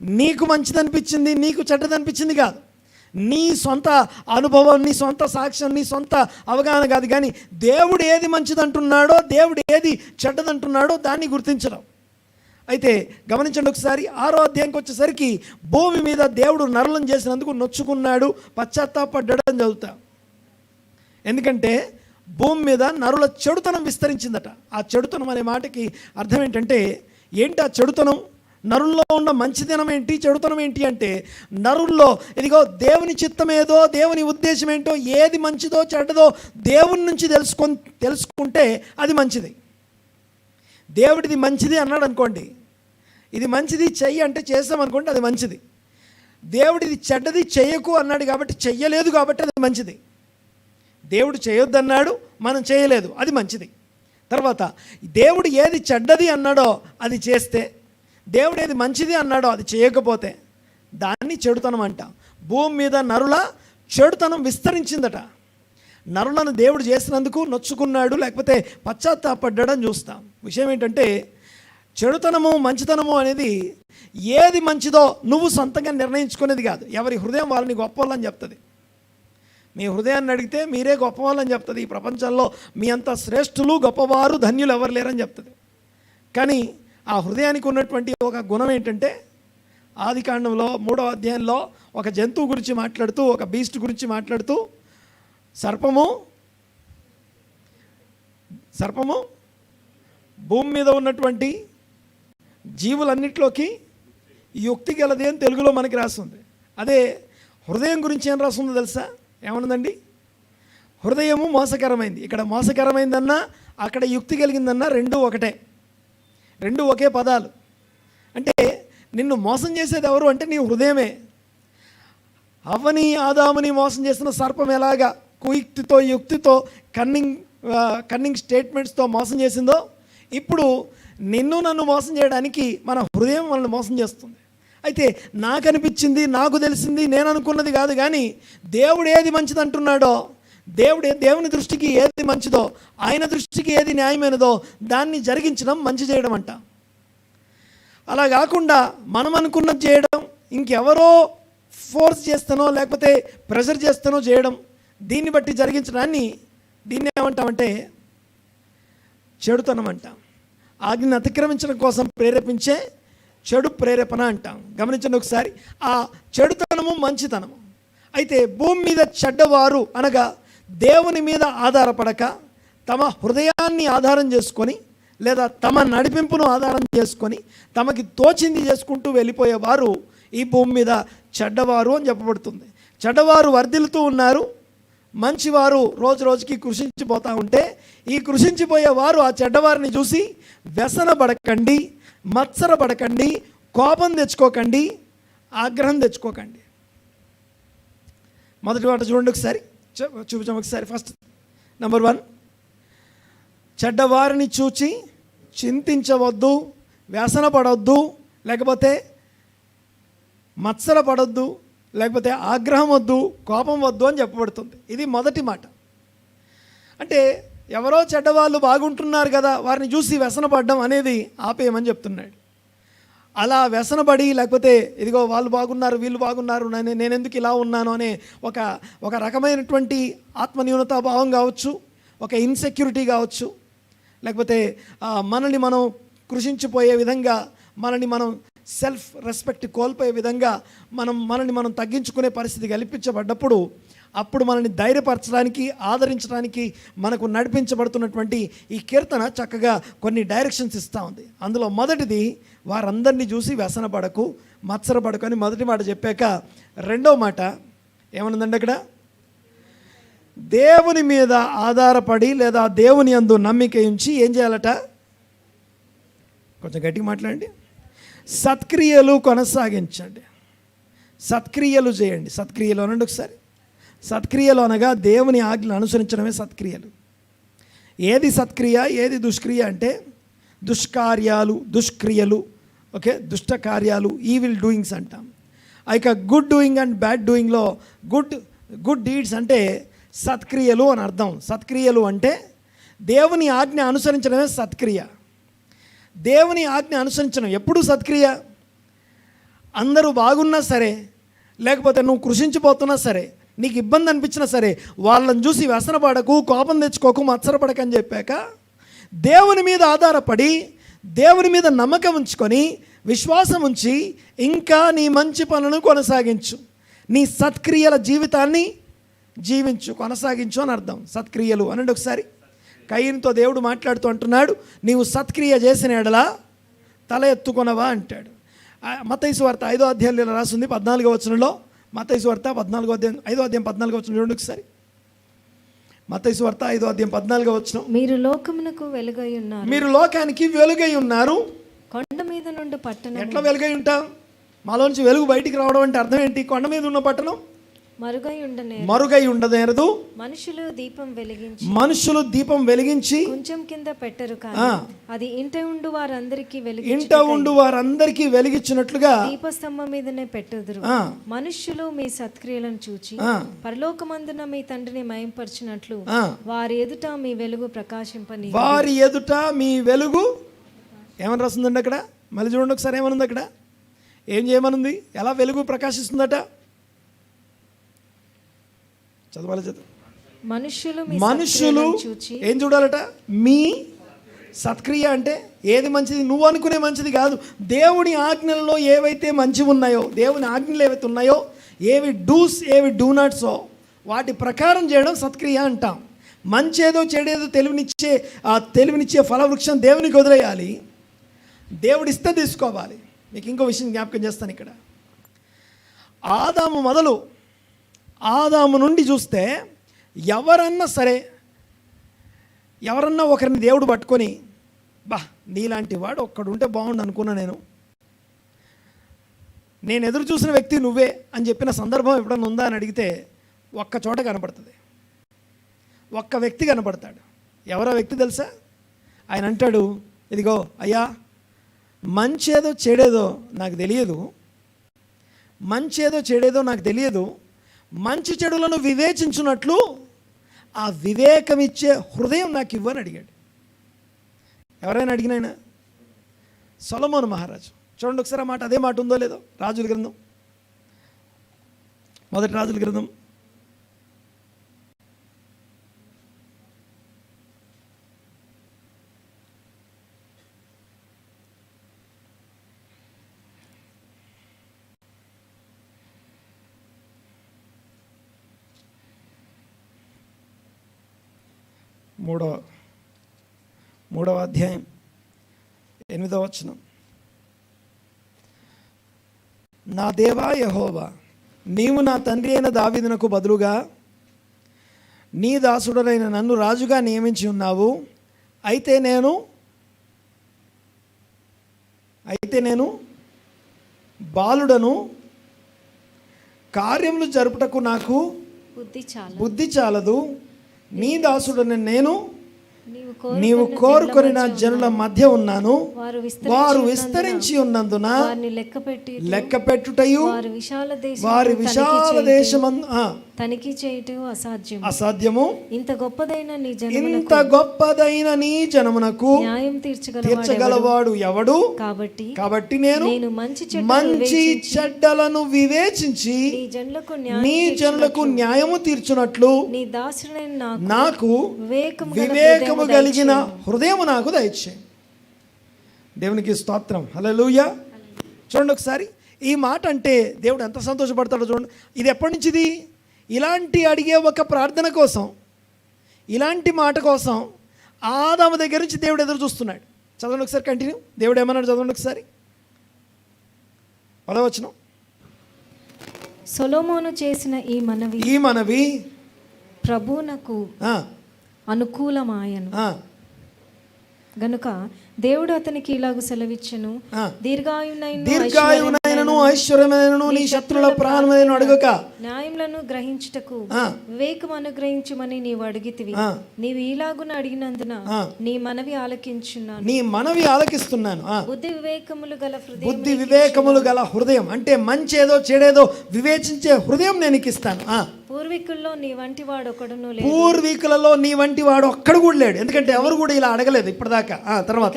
Speaker 1: నీకు మంచిది అనిపించింది, నీకు చెడ్డది అనిపించింది కాదు, నీ సొంత అనుభవం, నీ సొంత సాక్ష్యం, నీ సొంత అవగాహన కాదు, కానీ దేవుడు ఏది మంచిది అంటున్నాడో, దేవుడు ఏది చెడ్డదంటున్నాడో దాన్ని గుర్తించడం. అయితే గమనించండి ఒకసారి, 6వ అధ్యాయంకి వచ్చేసరికి భూమి మీద దేవుడు నరులను చేసినందుకు నొచ్చుకున్నాడు, పశ్చాత్తాపడ్డాడని చదువుతా. ఎందుకంటే భూమి మీద నరుల చెడుతనం విస్తరించిందట. ఆ చెడుతనం అనే మాటకి అర్థం ఏంటంటే, ఏంటి ఆ చెడుతనం? నరుల్లో ఉన్న మంచితనం ఏంటి, చెడుతనం ఏంటి అంటే, నరుల్లో ఇదిగో దేవుని చిత్తం ఏదో, దేవుని ఉద్దేశం ఏంటో, ఏది మంచిదో చెడ్డదో దేవుని నుంచి తెలుసుకుంటే అది మంచిది. దేవుడిది మంచిది అన్నాడు అనుకోండి, ఇది మంచిది చెయ్యి అంటే చేస్తామనుకోండి, అది మంచిది. దేవుడిది చెడ్డది చెయ్యకు అన్నాడు కాబట్టి చెయ్యలేదు కాబట్టి అది మంచిది. దేవుడు చేయొద్దన్నాడు, మనం చేయలేదు, అది మంచిది. తర్వాత దేవుడు ఏది చెడ్డది అన్నాడో అది చేస్తే, దేవుడు ఏది మంచిది అన్నాడో అది చేయకపోతే దాన్ని చెడుతనం అంట. భూమి మీద నరుల చెడుతనం విస్తరించిందట. నరులను దేవుడు చేసినందుకు నొచ్చుకున్నాడు, లేకపోతే పశ్చాత్తాపడ్డాడని చూస్తాం. విషయం ఏంటంటే, చెడుతనము మంచితనము అనేది ఏది మంచిదో నువ్వు సొంతంగా నిర్ణయించుకునేది కాదు. ఎవరి హృదయం వాళ్ళని గొప్పవాళ్ళని చెప్తుంది. మీ హృదయాన్ని అడిగితే మీరే గొప్పవాళ్ళని చెప్తుంది. ఈ ప్రపంచంలో మీ అంత శ్రేష్ఠులు, గొప్పవారు, ధన్యులు ఎవరు లేరని చెప్తుంది. కానీ ఆ హృదయానికి ఉన్నటువంటి ఒక గుణం ఏంటంటే, ఆదికాండంలో 3వ అధ్యాయంలో ఒక జంతువు గురించి మాట్లాడుతూ, ఒక బీస్ట్ గురించి మాట్లాడుతూ, సర్పము భూమి మీద ఉన్నటువంటి జీవులన్నిటిలోకి యుక్తి గలది అని తెలుగులో మనకి రాస్తుంది. అదే హృదయం గురించి ఏం రాస్తుందో తెలుసా? ఏమన్నదండి? హృదయము మోసకరమైంది. ఇక్కడ మోసకరమైందన్నా, అక్కడ యుక్తి కలిగిందన్నా రెండూ ఒకటే, రెండు ఒకే పదాలు. అంటే నిన్ను మోసం చేసేది ఎవరు అంటే నీ హృదయమే. అవ్వని ఆదాముని మోసం చేసిన సర్పం ఎలాగా కుయుక్తితో, యుక్తితో, కన్నింగ్ స్టేట్మెంట్స్తో మోసం చేసిందో, ఇప్పుడు నిన్ను నన్ను మోసం చేయడానికి మన హృదయం మనల్ని మోసం చేస్తుంది. అయితే నాకు అనిపించింది, నాకు తెలిసింది, నేను అనుకున్నది కాదు, కానీ దేవుడు ఏది మంచిది అంటున్నాడో, దేవుని దృష్టికి ఏది మంచిదో, ఆయన దృష్టికి ఏది న్యాయమైనదో దాన్ని జరిగించడం మంచి చేయడం అంట. అలా కాకుండా మనం అనుకున్నది చేయడం, ఇంకెవరో ఫోర్స్ చేస్తానో లేకపోతే ప్రెషర్ చేస్తానో చేయడం, దీన్ని బట్టి జరిగించడాన్ని దీన్ని ఏమంటామంటే చెడుతనం అంటాం. ఆజ్ఞను అతిక్రమించడం కోసం ప్రేరేపించే చెడు ప్రేరేపణ అంటాం. గమనించండి ఒకసారి, ఆ చెడుతనము మంచితనము. అయితే భూమి మీద చెడ్డవారు అనగా దేవుని మీద ఆధారపడక తమ హృదయాన్ని ఆధారం చేసుకొని లేదా తమ నడిపింపును ఆధారం చేసుకొని తమకి తోచింది చేసుకుంటూ వెళ్ళిపోయేవారు ఈ భూమి మీద చెడ్డవారు అని చెప్పబడుతుంది. చెడ్డవారు వర్ధిల్లుతూ ఉన్నారు, మంచివారు రోజు రోజుకి కృషించిపోతూ ఉంటే, ఈ కృషించిపోయేవారు ఆ చెడ్డవారిని చూసి వ్యసనపడకండి, మత్సరపడకండి, కోపం తెచ్చుకోకండి, ఆగ్రహం తెచ్చుకోకండి. మొదటి మాట చూడండి ఒకసారి, చూపించాం ఒకసారి. ఫస్ట్ నెంబర్ 1, చెడ్డవారిని చూచి చింతించవద్దు, వ్యసనపడవద్దు, లేకపోతే మత్సరపడొద్దు, లేకపోతే ఆగ్రహం వద్దు, కోపం వద్దు అని చెప్పబడుతుంది. ఇది మొదటి మాట. అంటే ఎవరో చెడ్డవాళ్ళు బాగుంటున్నారు కదా, వారిని చూసి వ్యసనపడడం అనేది ఆపేయమని చెప్తున్నాడు. అలా వ్యసనపడి లేకపోతే ఇదిగో వాళ్ళు బాగున్నారు, వీళ్ళు బాగున్నారు, నేను ఎందుకు ఇలా ఉన్నాను అనే ఒక రకమైనటువంటి ఆత్మన్యూనతా భావం కావచ్చు, ఒక ఇన్సెక్యూరిటీ కావచ్చు, లేకపోతే మనల్ని మనం కృషించిపోయే విధంగా, మనల్ని మనం సెల్ఫ్ రెస్పెక్ట్ కోల్పోయే విధంగా మనల్ని మనం తగ్గించుకునే పరిస్థితి కల్పించబడ్డప్పుడు, అప్పుడు మనల్ని ధైర్యపరచడానికి, ఆదరించడానికి మనకు నడిపించబడుతున్నటువంటి ఈ కీర్తన చక్కగా కొన్ని డైరెక్షన్స్ ఇస్తూ ఉంది. అందులో మొదటిది, వారందరినీ చూసి వ్యసనపడకు, మత్సరపడకు అని మొదటి మాట చెప్పాక, రెండో మాట ఏమనుందండి అక్కడ? దేవుని మీద ఆధారపడి లేదా దేవుని యందు నమ్మిక ఉంచి ఏం చేయాలట? కొంచెం గట్టిగా మాట్లాడండి. సత్క్రియలు కొనసాగించండి, సత్క్రియలు చేయండి. సత్క్రియలు అనండి ఒకసారి. సత్క్రియలు అనగా దేవుని ఆజ్ఞలు అనుసరించడమే సత్క్రియలు. ఏది సత్క్రియ, ఏది దుష్క్రియ అంటే దుష్కార్యాలు, దుష్క్రియలు, ఓకే, దుష్ట కార్యాలు, ఈవిల్ డూయింగ్స్ అంటాం. ఇక గుడ్ డూయింగ్ అండ్ బ్యాడ్ డూయింగ్లో గుడ్ డీడ్స్ అంటే సత్క్రియలు అని అర్థం. సత్క్రియలు అంటే దేవుని ఆజ్ఞ అనుసరించడమే సత్క్రియ. దేవుని ఆజ్ఞ అనుసరించడం ఎప్పుడు సత్క్రియ. అందరూ బాగున్నా సరే, లేకపోతే నువ్వు కృషించిపోతున్నా సరే, నీకు ఇబ్బంది అనిపించినా సరే, వాళ్ళని చూసి వ్యసనపడకు, కోపం తెచ్చుకోకు, మత్సరపడకని చెప్పాక, దేవుని మీద ఆధారపడి దేవుని మీద నమ్మకం ఉంచుకొని విశ్వాసం ఉంచి ఇంకా నీ మంచి పనులను కొనసాగించు, నీ సత్క్రియల జీవితాన్ని జీవించు, కొనసాగించు అని అర్థం. సత్క్రియలు అనండి ఒకసారి. కయీనుతో దేవుడు మాట్లాడుతూ అంటున్నాడు, నీవు సత్క్రియ చేసిన ఎడలా తల ఎత్తుకొనవా అంటాడు. మత్తయి సువార్త 5వ అధ్యాయంలో రాసింది 14వ వచనంలో. మత్తయి సువార్త 5వ అధ్యాయం 14వ వచనం చూడండి ఒకసారి. మత్తయి సువార్త 5వ అధ్యాయం 14వ వచనం.
Speaker 2: మీరు లోకమునకు వెలుగై ఉన్నారు.
Speaker 1: మీరు లోకానికి వెలుగై ఉన్నారు.
Speaker 2: కొండ మీద నుండి పట్టణం.
Speaker 1: ఎట్లా వెలుగై ఉంటాం? మాలోంచి వెలుగు బయటికి రావడం అంటే అర్థం ఏంటి? కొండ మీద ఉన్న పట్టణం మరుగై ఉండనేరదు. మనుషులు దీపం వెలిగించి
Speaker 2: కొంచెం కింద పెట్టరు, అది ఇంట ఉండు
Speaker 1: వారందరికీ వెలిగించినట్లుగా
Speaker 2: దీపస్తంభం మీదనే పెట్టుదురు. మనుషులు మీ సత్క్రియలను చూచి పరలోకమందున మీ తండ్రిని మహింపరచినట్లు వారి ఎదుట మీ వెలుగు ప్రకాశింపని.
Speaker 1: వారి ఎదుట మీ వెలుగు ఏమని రాస్తుందండి అక్కడ? మళ్ళీ చూడండి ఒకసారి. ఏమనుంది అక్కడ? ఏం చేయమనుంది? ఎలా వెలుగు ప్రకాశిస్తుందట? చదవాలి. మనుషులు ఏం చూడాలట? మీ సత్క్రియ అంటే ఏది మంచిది? నువ్వు అనుకునే మంచిది కాదు. దేవుని ఆజ్ఞలలో ఏవైతే మంచి ఉన్నాయో, దేవుని ఆజ్ఞలు ఏవైతే ఉన్నాయో, ఏవి డూస్ ఏవి డూ నాట్సో వాటి ప్రకారం చేయడం సత్క్రియ అంటాం. మంచేదో చెడేదో తెలివినిచ్చే ఫలవృక్షం దేవునికి వదిలేయాలి, దేవుడిస్తే తీసుకోవాలి. మీకు ఇంకో విషయం జ్ఞాపకం చేస్తాను ఇక్కడ. ఆదాము నుండి చూస్తే ఎవరన్నా ఒకరిని దేవుడు పట్టుకొని, నీలాంటి వాడు ఒక్కడుంటే బాగుండు అనుకున్నా, నేను ఎదురు చూసిన వ్యక్తి నువ్వే అని చెప్పిన సందర్భం ఎప్పుడన్నా ఉందా అని అడిగితే ఒక్క చోట కనపడుతుంది, ఒక్క వ్యక్తి కనపడతాడు. ఎవరో వ్యక్తి తెలుసా? ఆయన అంటాడు, ఇదిగో అయ్యా, మంచేదో చెడేదో నాకు తెలియదు, మంచేదో చెడేదో నాకు తెలియదు, మంచి చెడులను వివేచించున్నట్లు ఆ వివేకం ఇచ్చే హృదయం నాకు ఇవ్వని అడిగాడు. ఎవరైనా అడిగినాయన? సొలొమోను మహారాజు. చూడండి ఒకసారి ఆ మాట, అదే మాట ఉందో లేదో. రాజుల గ్రంథం, మొదటి రాజుల గ్రంథం 3వ అధ్యాయం 8వ వచనం. నా దేవా యెహోవా, నీవు నా తండ్రి అయిన దావీదునకు బదులుగా నీ దాసుడనైన నన్ను రాజుగా నియమించి ఉన్నావు. అయితే నేను బాలుడను, కార్యములు జరుపుటకు నాకు బుద్ధి చాలదు. నీ దాసుడని నేను నీవు కోరుకొనిన జనుల మధ్య ఉన్నాను. వారు విస్తరించి ఉన్నందున లెక్క పెట్టుటయు వారి విశాల దేశమందు
Speaker 2: తనిఖీ చేయుట
Speaker 1: అసాధ్యము.
Speaker 2: ఇంత గొప్పదైన నీ
Speaker 1: జనమునకు న్యాయం తీర్చగలవాడు ఎవడు? కాబట్టి నేను మంచి చెడ్డలను వివేచించి నీ జనులకు న్యాయము తీర్చునట్లు
Speaker 2: నీ దాసుడైన
Speaker 1: నాకు వివేకము కలిగిన హృదయము నాకు దయచేయి. దేవునికి స్తోత్రం, హల్లెలూయా. చూడండి ఒకసారి ఈ మాట అంటే దేవుడు ఎంత సంతోషపడతాడో చూడండి. ఇది ఎప్పటి నుంచిది? ఇలాంటి అడిగే ఒక ప్రార్థన కోసం, ఇలాంటి మాట కోసం ఆదాము దగ్గర నుంచి దేవుడు ఎదురు చూస్తున్నాడు. చదవండి ఒకసారి, కంటిన్యూ. దేవుడు ఏమన్నాడు చదవండి ఒకసారి, 10వ వచనం.
Speaker 2: సొలొమోను చేసిన ఈ మనవి ప్రభువునకు అనుకూలమాయను గనుక దేవుడు అతనికి ఇలాగు సెలవిచ్చెను,
Speaker 1: దీర్ఘాయునైనను ఐశ్వర్యమైనను నీ శత్రుల ప్రాణమైనను అడుగక
Speaker 2: న్యాయములను గ్రహించుటకు వివేకం అనుగ్రహించుమని నీవు అడిగితివి. నీవు ఇలాగున అడిగినందున నీ మనవి
Speaker 1: ఆలకిస్తున్నాను.
Speaker 2: బుద్ధి
Speaker 1: వివేకములు గల హృదయం అంటే మంచేదో చెడేదో వివేచించే హృదయం నేను నీకు ఇస్తాను.
Speaker 2: పూర్వీకులలో నీ వంటి వాడు
Speaker 1: ఒక్కడు కూడా లేడు. ఎందుకంటే ఎవరు కూడా ఇలా అడగలేదు ఇప్పటిదాకా. తర్వాత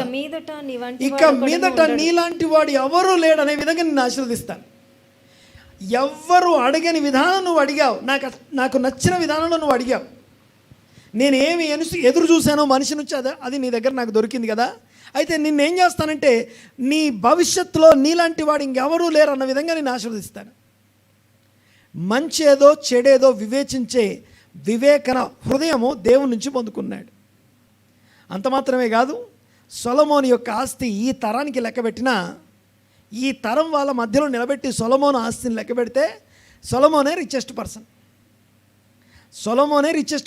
Speaker 1: ఇక మీదట నీలాంటి వాడు ఎవరు లేడు అనే విధంగా నేను ఆశీర్వదిస్తాను. ఎవ్వరు అడగని విధానం నువ్వు అడిగావు, నాకు నచ్చిన విధానంలో నువ్వు అడిగావు. నేనేమి ఎదురు చూశానో మనిషి నుంచి అది నీ దగ్గర నాకు దొరికింది కదా. అయితే నిన్నేం చేస్తానంటే నీ భవిష్యత్తులో నీలాంటి వాడు ఇంకెవరూ లేరు అన్న విధంగా నేను ఆశీర్వదిస్తాను. మంచేదో చెడేదో వివేచించే వివేకన హృదయము దేవుని నుంచి పొందుకున్నాడు. అంత మాత్రమే కాదు, సొలొమోను యొక్క ఆస్తి ఈ తరానికి లెక్కబెట్టినా, ఈ తరం వాళ్ళ మధ్యలో నిలబెట్టి సొలొమోను ఆస్తిని లెక్కబెడితే సొలొమోనే richest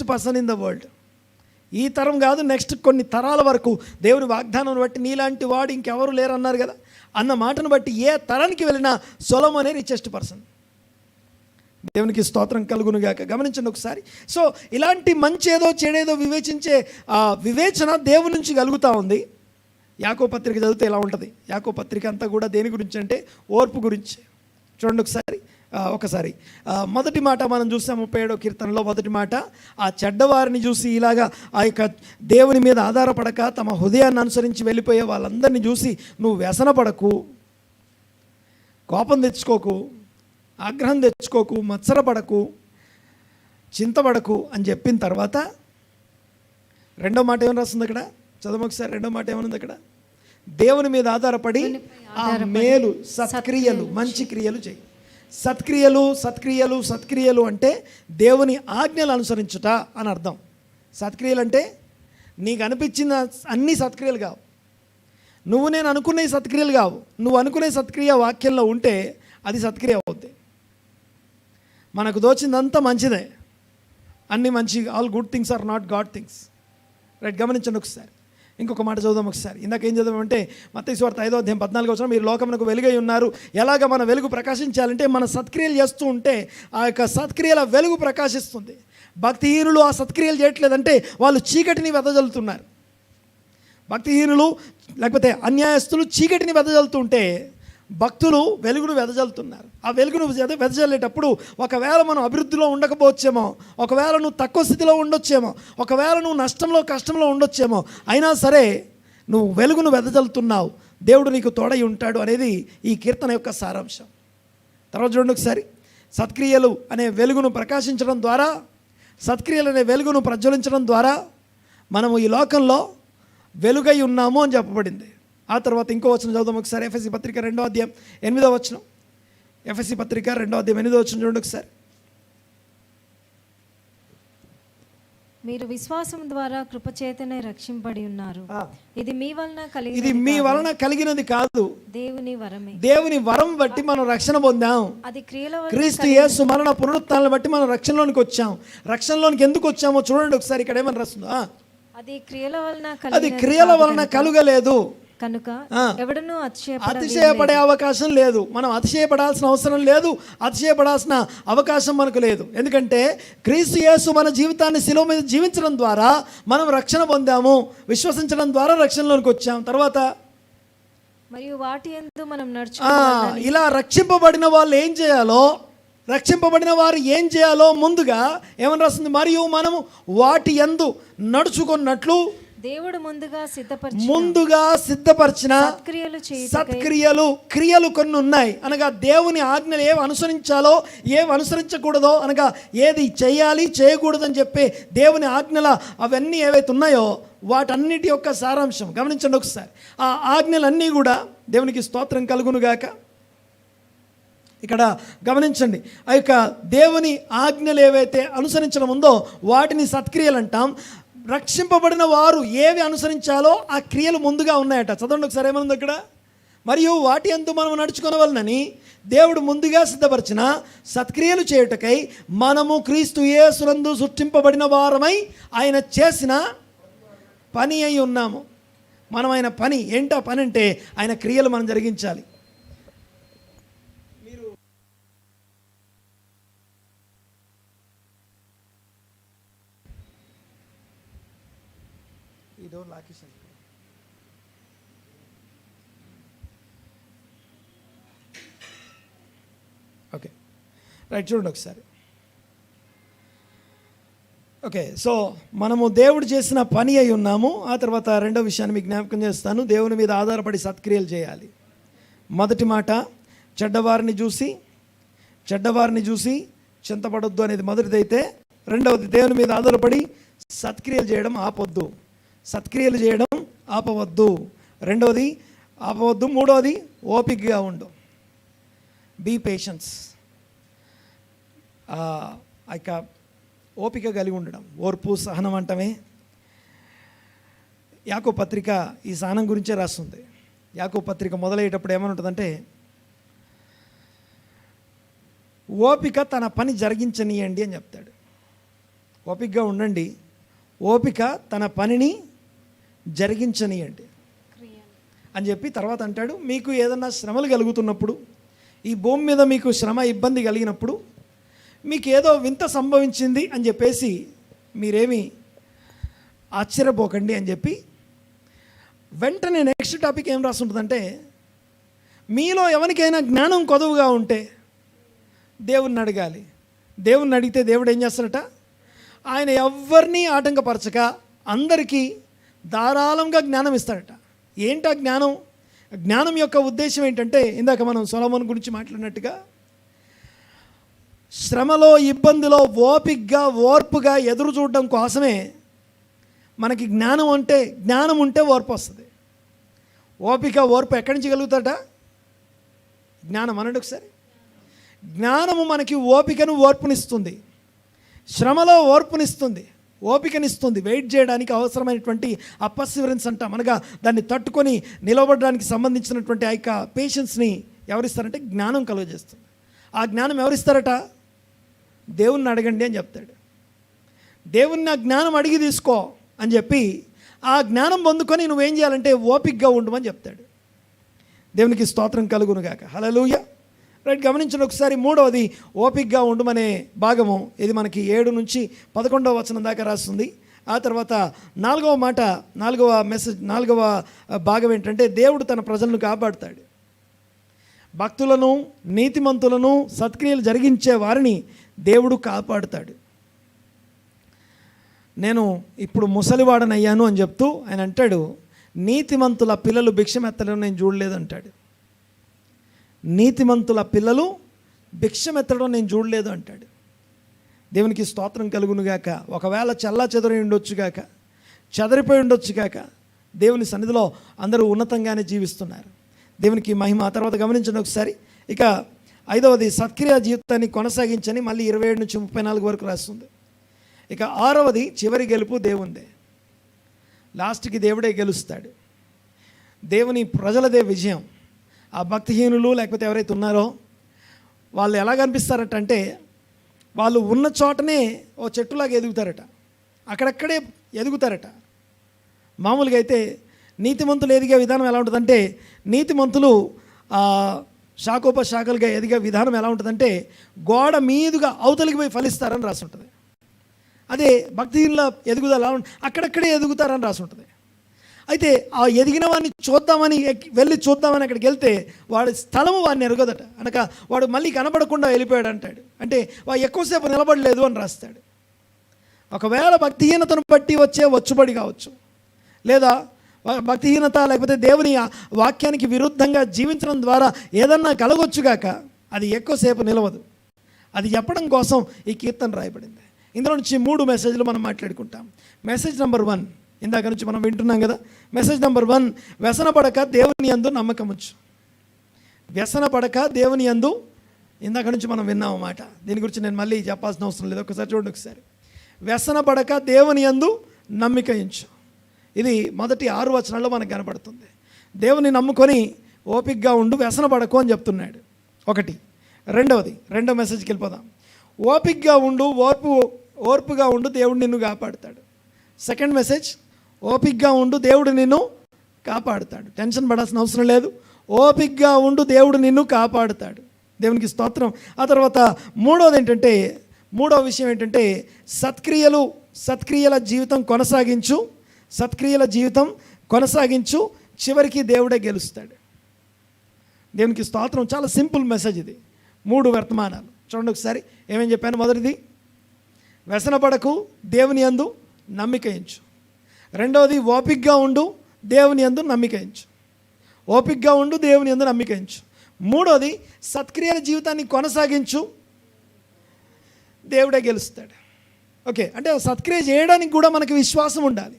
Speaker 1: person in the world. ఈ తరం కాదు, నెక్స్ట్ కొన్ని తరాల వరకు దేవుని వాగ్దానం బట్టి నీలాంటి వాడు ఇంకెవరు లేరు అన్నారు కదా, అన్న మాటను బట్టి ఏ తరానికి వెళ్ళినా సొలొమోనే రిచెస్ట్ పర్సన్. దేవునికి స్తోత్రం కలుగునుగాక. గమనించండి ఒకసారి. సో ఇలాంటి మంచేదో చెడేదో వివేచించే వివేచన దేవుని నుంచి కలుగుతూ ఉంది. యాకోబు పత్రిక చదివితే ఇలా ఉంటుంది. యాకోబు పత్రిక అంతా కూడా దేని గురించి అంటే ఓర్పు గురించి. చూడండి ఒకసారి మొదటి మాట మనం చూసాం 37వ కీర్తనలో. మొదటి మాట, ఆ చెడ్డవారిని చూసి ఇలాగా ఆ యొక్క దేవుని మీద ఆధారపడక తమ హృదయాన్ని అనుసరించి వెళ్ళిపోయే వాళ్ళందరినీ చూసి నువ్వు వ్యసనపడకు, కోపం తెచ్చుకోకు, ఆగ్రహం తెచ్చుకోకు, మత్సరపడకు, చింతపడకు అని చెప్పిన తర్వాత రెండో మాట ఏమని రాస్తుంది అక్కడ? చదవ ఒకసారి. రెండో మాట ఏమనుంది అక్కడ? దేవుని మీద ఆధారపడి ఆ మేలు సత్క్రియలు మంచి క్రియలు చేయి. సత్క్రియలు అంటే దేవుని ఆజ్ఞలు అనుసరించుట అని అర్థం. సత్క్రియలు అంటే నీకు అనిపించిన అన్ని సత్క్రియలు కావు, నేను అనుకునే సత్క్రియలు కావు. నువ్వు అనుకునే సత్క్రియ వాక్యంలో ఉంటే అది సత్క్రియ అవుద్ది. మనకు దోచిందంతా మంచిదే, అన్నీ మంచి, all good things are not god things. Right, గమనించండి ఒకసారి. ఇంకొక మాట చదువుదాం ఒకసారి. ఇందాక ఏం చదివామంటే మత్తయి సువార్త 5వ అధ్యాయం 14వ వచనం, మీరు లోకమునకు వెలుగై ఉన్నారు. ఎలాగ మన వెలుగు ప్రకాశించాలంటే మన సత్క్రియలు చేస్తూ ఉంటే ఆ యొక్క సత్క్రియల వెలుగు ప్రకాశిస్తుంది. భక్తిహీనులు ఆ సత్క్రియలు చేయట్లేదంటే వాళ్ళు చీకటిని వెదజల్లుతున్నారు. భక్తిహీనులు లేకపోతే అన్యాయస్తులు చీకటిని వెదజల్లుతుంటే భక్తులు వెలుగును వెదజల్లుతున్నారు. ఆ వెలుగును వెదజల్లేటప్పుడు ఒకవేళ మనం అభివృద్ధిలో ఉండకపోవచ్చేమో, ఒకవేళ నువ్వు తక్కువ స్థితిలో ఉండొచ్చేమో, ఒకవేళ నువ్వు నష్టంలో కష్టంలో ఉండొచ్చేమో, అయినా సరే నువ్వు వెలుగును వెదజల్లుతున్నావు, దేవుడు నీకు తోడై ఉంటాడు అనేది ఈ కీర్తన యొక్క సారాంశం. తర్వాత చూడండి ఒకసారి, సత్క్రియలు అనే వెలుగును ప్రకాశించడం ద్వారా, సత్క్రియలు అనే వెలుగును ప్రజ్వలించడం ద్వారా మనము ఈ లోకంలో వెలుగై ఉన్నాము అని చెప్పబడింది. ఆ తర్వాత ఇంకో వచనం చదువుదాం ఒకసారి. ఎఫెసీ పత్రిక 2వ అధ్యాయం 8వ వచనం. ఎఫెసీ పత్రిక 2వ అధ్యాయం 8వ వచనం చూడండి ఒకసారి.
Speaker 2: మీరు విశ్వాసం ద్వారా కృపచేతనే రక్షింపబడి ఉన్నారు. ఇది మీ వలన కలిగినది కాదు, దేవుని వరమే. దేవుని వరం బట్టి మనం రక్షణ పొందాం. అది క్రీస్తు యేసు మరణ పునరుత్థానాలను బట్టి మనం రక్షణలోనికి వచ్చాం. రక్షణలోనికి ఎందుకు వచ్చామో చూడండి ఒకసారి. ఇక్కడ ఏమని రాస్తుందో, అది క్రియల వలన కలుగలేదు కనుక ఎవడనూ అతిశయపడే అవకాశం లేదు. మనం అతిశయపడాల్సిన అవసరం లేదు, అతిశయపడాల్సిన అవకాశం మనకు లేదు. ఎందుకంటే క్రీస్తు యేసు మన జీవితాన్ని శిలువ మీద జీవించడం ద్వారా మనం రక్షణ పొందాము, విశ్వసించడం ద్వారా రక్షణలోనికి వచ్చాం. తర్వాత మరియు వాటి యందు మనం
Speaker 1: ఇలా రక్షింపబడిన వాళ్ళు ఏం చేయాలో, రక్షింపబడిన వారు ఏం చేయాలో ముందుగా ఏమని రాస్తుంది, మరియు మనము వాటి యందు నడుచుకున్నట్లు దేవుడు ముందుగా సిద్ధపరిచిన క్రియలు కొన్ని ఉన్నాయి. అనగా దేవుని ఆజ్ఞలు ఏవి అనుసరించాలో ఏవి అనుసరించకూడదో, అనగా ఏది చేయాలి చేయకూడదు అని చెప్పి దేవుని ఆజ్ఞల అవన్నీ ఏవైతే ఉన్నాయో వాటన్నిటి యొక్క సారాంశం గమనించండి ఒకసారి. ఆ ఆజ్ఞలన్నీ కూడా దేవునికి స్తోత్రం కలుగునుగాక. ఇక్కడ గమనించండి, ఆ యొక్క దేవుని ఆజ్ఞలు ఏవైతే అనుసరించడం ఉందో వాటిని సత్క్రియలు అంటాం. రక్షింపబడిన వారు ఏవి అనుసరించాలో ఆ క్రియలు ముందుగా ఉన్నాయట. చదవండి ఒకసారి ఏమనుంది అక్కడ. మరియు వాటి యందు మనం నడుచుకొనవలనని దేవుడు ముందుగా సిద్ధపరిచిన సత్క్రియలు చేయుటకై మనము క్రీస్తు యేసునందు సృష్టింపబడిన వారమై ఆయన చేసిన పని అయి ఉన్నాము. మనం ఆయన పని ఏంటా పని అంటే ఆయన క్రియలు మనం జరిగించాలి. ఓకే రైట్, చూడండి ఒకసారి. ఓకే, సో మనము దేవుడు చేసిన పని అయి ఉన్నాము. ఆ తర్వాత రెండో విషయాన్ని మీకు జ్ఞాపకం చేస్తాను. దేవుని మీద ఆధారపడి సత్క్రియలు చేయాలి. మొదటి మాట, చెడ్డవారిని చూసి చింతపడొద్దు అనేది మొదటిదైతే, రెండవది దేవుని మీద ఆధారపడి సత్క్రియలు చేయడం ఆపొద్దు. సత్క్రియలు చేయడం ఆపవద్దు, రెండవది ఆపవద్దు. మూడవది ఓపికగా ఉండు, బీ పేషెన్స్. ఇక ఓపిక కలిగి ఉండడం, ఓర్పు సహనం అంటమే. యాకోబు పత్రిక ఈ సహనం గురించే రాస్తుంది. యాకోబు పత్రిక మొదలయ్యేటప్పుడు ఏమని ఉంటుందంటే, ఓపిక తన పని జరిగించనీయండి అని చెప్తాడు. ఓపికగా ఉండండి, ఓపిక తన పనిని జరిగించనీయండి అని చెప్పి తర్వాత అంటాడు, మీకు ఏదన్నా శ్రమలు కలుగుతున్నప్పుడు, ఈ భూమి మీద మీకు శ్రమ ఇబ్బంది కలిగినప్పుడు, మీకు ఏదో వింత సంభవించింది అని చెప్పేసి మీరేమీ ఆశ్చర్యపోకండి అని చెప్పి వెంటనే నెక్స్ట్ టాపిక్ ఏం రాసి ఉంటుందంటే, మీలో ఎవరికైనా జ్ఞానం కొదువుగా ఉంటే దేవుణ్ణి అడగాలి. దేవుణ్ణి అడిగితే దేవుడు ఏం చేస్తాడట, ఆయన ఎవరిని ఆటంకపరచక అందరికీ ధారాళంగా జ్ఞానం ఇస్తాడట. ఏంటా జ్ఞానం? జ్ఞానం యొక్క ఉద్దేశం ఏంటంటే, ఇందాక మనం సొలొమోను గురించి మాట్లాడినట్టుగా, శ్రమలో ఇబ్బందిలో ఓపికగా ఓర్పుగా ఎదురు చూడడం కోసమే మనకి జ్ఞానం ఉంటే ఓర్పు వస్తుంది. ఓపిక ఓర్పు ఎక్కడి నుంచి కలుగుతాడ? జ్ఞానం అనండి ఒకసారి. జ్ఞానము మనకి ఓపికను ఓర్పునిస్తుంది, శ్రమలో ఓర్పునిస్తుంది, ఓపికనిస్తుంది. వెయిట్ చేయడానికి అవసరమైనటువంటి ఆ పర్సివరెన్స్ అంటాం, అనగా దాన్ని తట్టుకొని నిలబడడానికి సంబంధించినటువంటి ఆ యొక్క పేషెన్స్ని ఎవరిస్తారంటే జ్ఞానం కలుగజేస్తుంది. ఆ జ్ఞానం ఎవరిస్తారట? దేవుణ్ణి అడగండి అని చెప్తాడు. దేవుణ్ణి ఆ జ్ఞానం అడిగి తీసుకో అని చెప్పి ఆ జ్ఞానం పొందుకొని నువ్వేం చేయాలంటే ఓపికగా ఉండమని చెప్తాడు. దేవునికి స్తోత్రం కలుగునుగాక. హల్లెలూయా. రైట్, గమనించండి ఒకసారి. మూడవది ఓపికగా ఉండమనే భాగము, ఇది మనకి 7 నుంచి 11వ వచనం దాకా రాస్తుంది. ఆ తర్వాత నాలుగవ భాగం ఏంటంటే, దేవుడు తన ప్రజలను కాపాడుతాడు. భక్తులను, నీతిమంతులను, సత్క్రియలు జరిగించే వారిని దేవుడు కాపాడుతాడు. నేను ఇప్పుడు ముసలివాడనయ్యాను అని చెప్తూ ఆయన అంటాడు, నీతిమంతుల పిల్లలు భిక్షమెత్తడం నేను చూడలేదు అంటాడు. నీతిమంతుల పిల్లలు భిక్షమెత్తడం నేను చూడలేదు అంటాడు. దేవునికి స్తోత్రం కలుగునుగాక. ఒకవేళ చల్లా చెదరి ఉండొచ్చుగాక, చెదరిపోయి ఉండొచ్చుగాక, దేవుని సన్నిధిలో అందరూ ఉన్నతంగానే జీవిస్తున్నారు. దేవునికి మహిమ. ఆ తర్వాత గమనించండి ఒకసారి. ఇక 5వది సత్క్రియ జీవితాన్ని కొనసాగించని మళ్ళీ 27 నుంచి 34 వరకు రాస్తుంది. ఇక 6వది చివరి గెలుపు దేవుందే. లాస్ట్కి దేవుడే గెలుస్తాడు. దేవుని ప్రజలదే విజయం. ఆ భక్తిహీనులు లేకపోతే ఎవరైతే ఉన్నారో వాళ్ళు ఎలా కనిపిస్తారట, వాళ్ళు ఉన్న చోటనే ఓ చెట్టులాగా ఎదుగుతారట, అక్కడక్కడే ఎదుగుతారట. మామూలుగా అయితే నీతిమంతులు ఎదిగే విధానం ఎలా ఉంటుందంటే, నీతిమంతులు శాఖోపశాఖలుగా ఎదిగే విధానం ఎలా ఉంటుందంటే గోడ మీదుగా అవతలికి పోయి ఫలిస్తారని రాసి ఉంటుంది. అదే భక్తిహీనుల ఎదుగుదల అక్కడక్కడే ఎదుగుతారని రాసి ఉంటుంది. అయితే ఆ ఎదిగిన వాడిని చూద్దామని వెళ్ళి చూద్దామని అక్కడికి వెళ్తే వాడి స్థలము వాడిని ఎరగదట. అనక వాడు మళ్ళీ కనపడకుండా వెళ్ళిపోయాడు అంటాడు. అంటే వాడు ఎక్కువసేపు నిలబడలేదు అని రాస్తాడు. ఒకవేళ భక్తిహీనతను బట్టి వచ్చే వచ్చుబడి కావచ్చు, లేదా భక్తిహీనత లేకపోతే దేవుని వాక్యానికి విరుద్ధంగా జీవించడం ద్వారా ఏదన్నా కలగొచ్చుగాక, అది ఎక్కువసేపు నిలవదు. అది చెప్పడం కోసం ఈ కీర్తన రాయబడింది. ఇందులో నుంచి 3 మెసేజ్లు మనం మాట్లాడుకుంటాం. మెసేజ్ నెంబర్ 1 ఇందాక నుంచి మనం వింటున్నాం కదా. మెసేజ్ నెంబర్ 1, వ్యసనపడక దేవుని యందు నమ్మకముంచు. వ్యసనపడక దేవుని యందు, ఇందాక నుంచి మనం విన్నాం అన్నమాట. దీని గురించి నేను మళ్ళీ చెప్పాల్సిన అవసరం లేదు. ఒకసారి చూడండి ఒకసారి. వ్యసనపడక దేవుని యందు నమ్మిక ఉంచు. ఇది మొదటి 6 వచనాల్లో మనకు కనపడుతుంది. దేవుని నమ్ముకొని ఓపికగా ఉండు, వ్యసనపడకు అని చెప్తున్నాడు. ఒకటి. రెండవది, రెండో మెసేజ్కి వెళ్ళిపోదాం. ఓపికగా ఉండు, ఓర్పుగా ఉండు, దేవుడు నిన్ను కాపాడుతాడు. సెకండ్ మెసేజ్, ఓపికగా ఉండు, దేవుడు నిన్ను కాపాడుతాడు. టెన్షన్ పడాల్సిన అవసరం లేదు. ఓపికగా ఉండు, దేవుడు నిన్ను కాపాడుతాడు. దేవునికి స్తోత్రం. ఆ తర్వాత మూడవ విషయం ఏంటంటే సత్క్రియల జీవితం కొనసాగించు. సత్క్రియల జీవితం కొనసాగించు, చివరికి దేవుడే గెలుస్తాడు. దేవునికి స్తోత్రం. చాలా సింపుల్ మెసేజ్ ఇది. 3 వర్తమానాలు చూడండి ఒకసారి. ఏమేం చెప్పాను? మొదటిది, వ్యసనపడకు, దేవుని యందు నమ్మిక ఉంచు. రెండవది, ఓపికగా ఉండు, దేవుని యందు నమ్మిక ఉంచు. ఓపికగా ఉండు, దేవుని యందు నమ్మిక ఉంచు. మూడవది, సత్క్రియల జీవితాన్ని కొనసాగించు, దేవుడే గెలుస్తాడు. ఓకే, అంటే సత్క్రియ చేయడానికి కూడా మనకు విశ్వాసం ఉండాలి.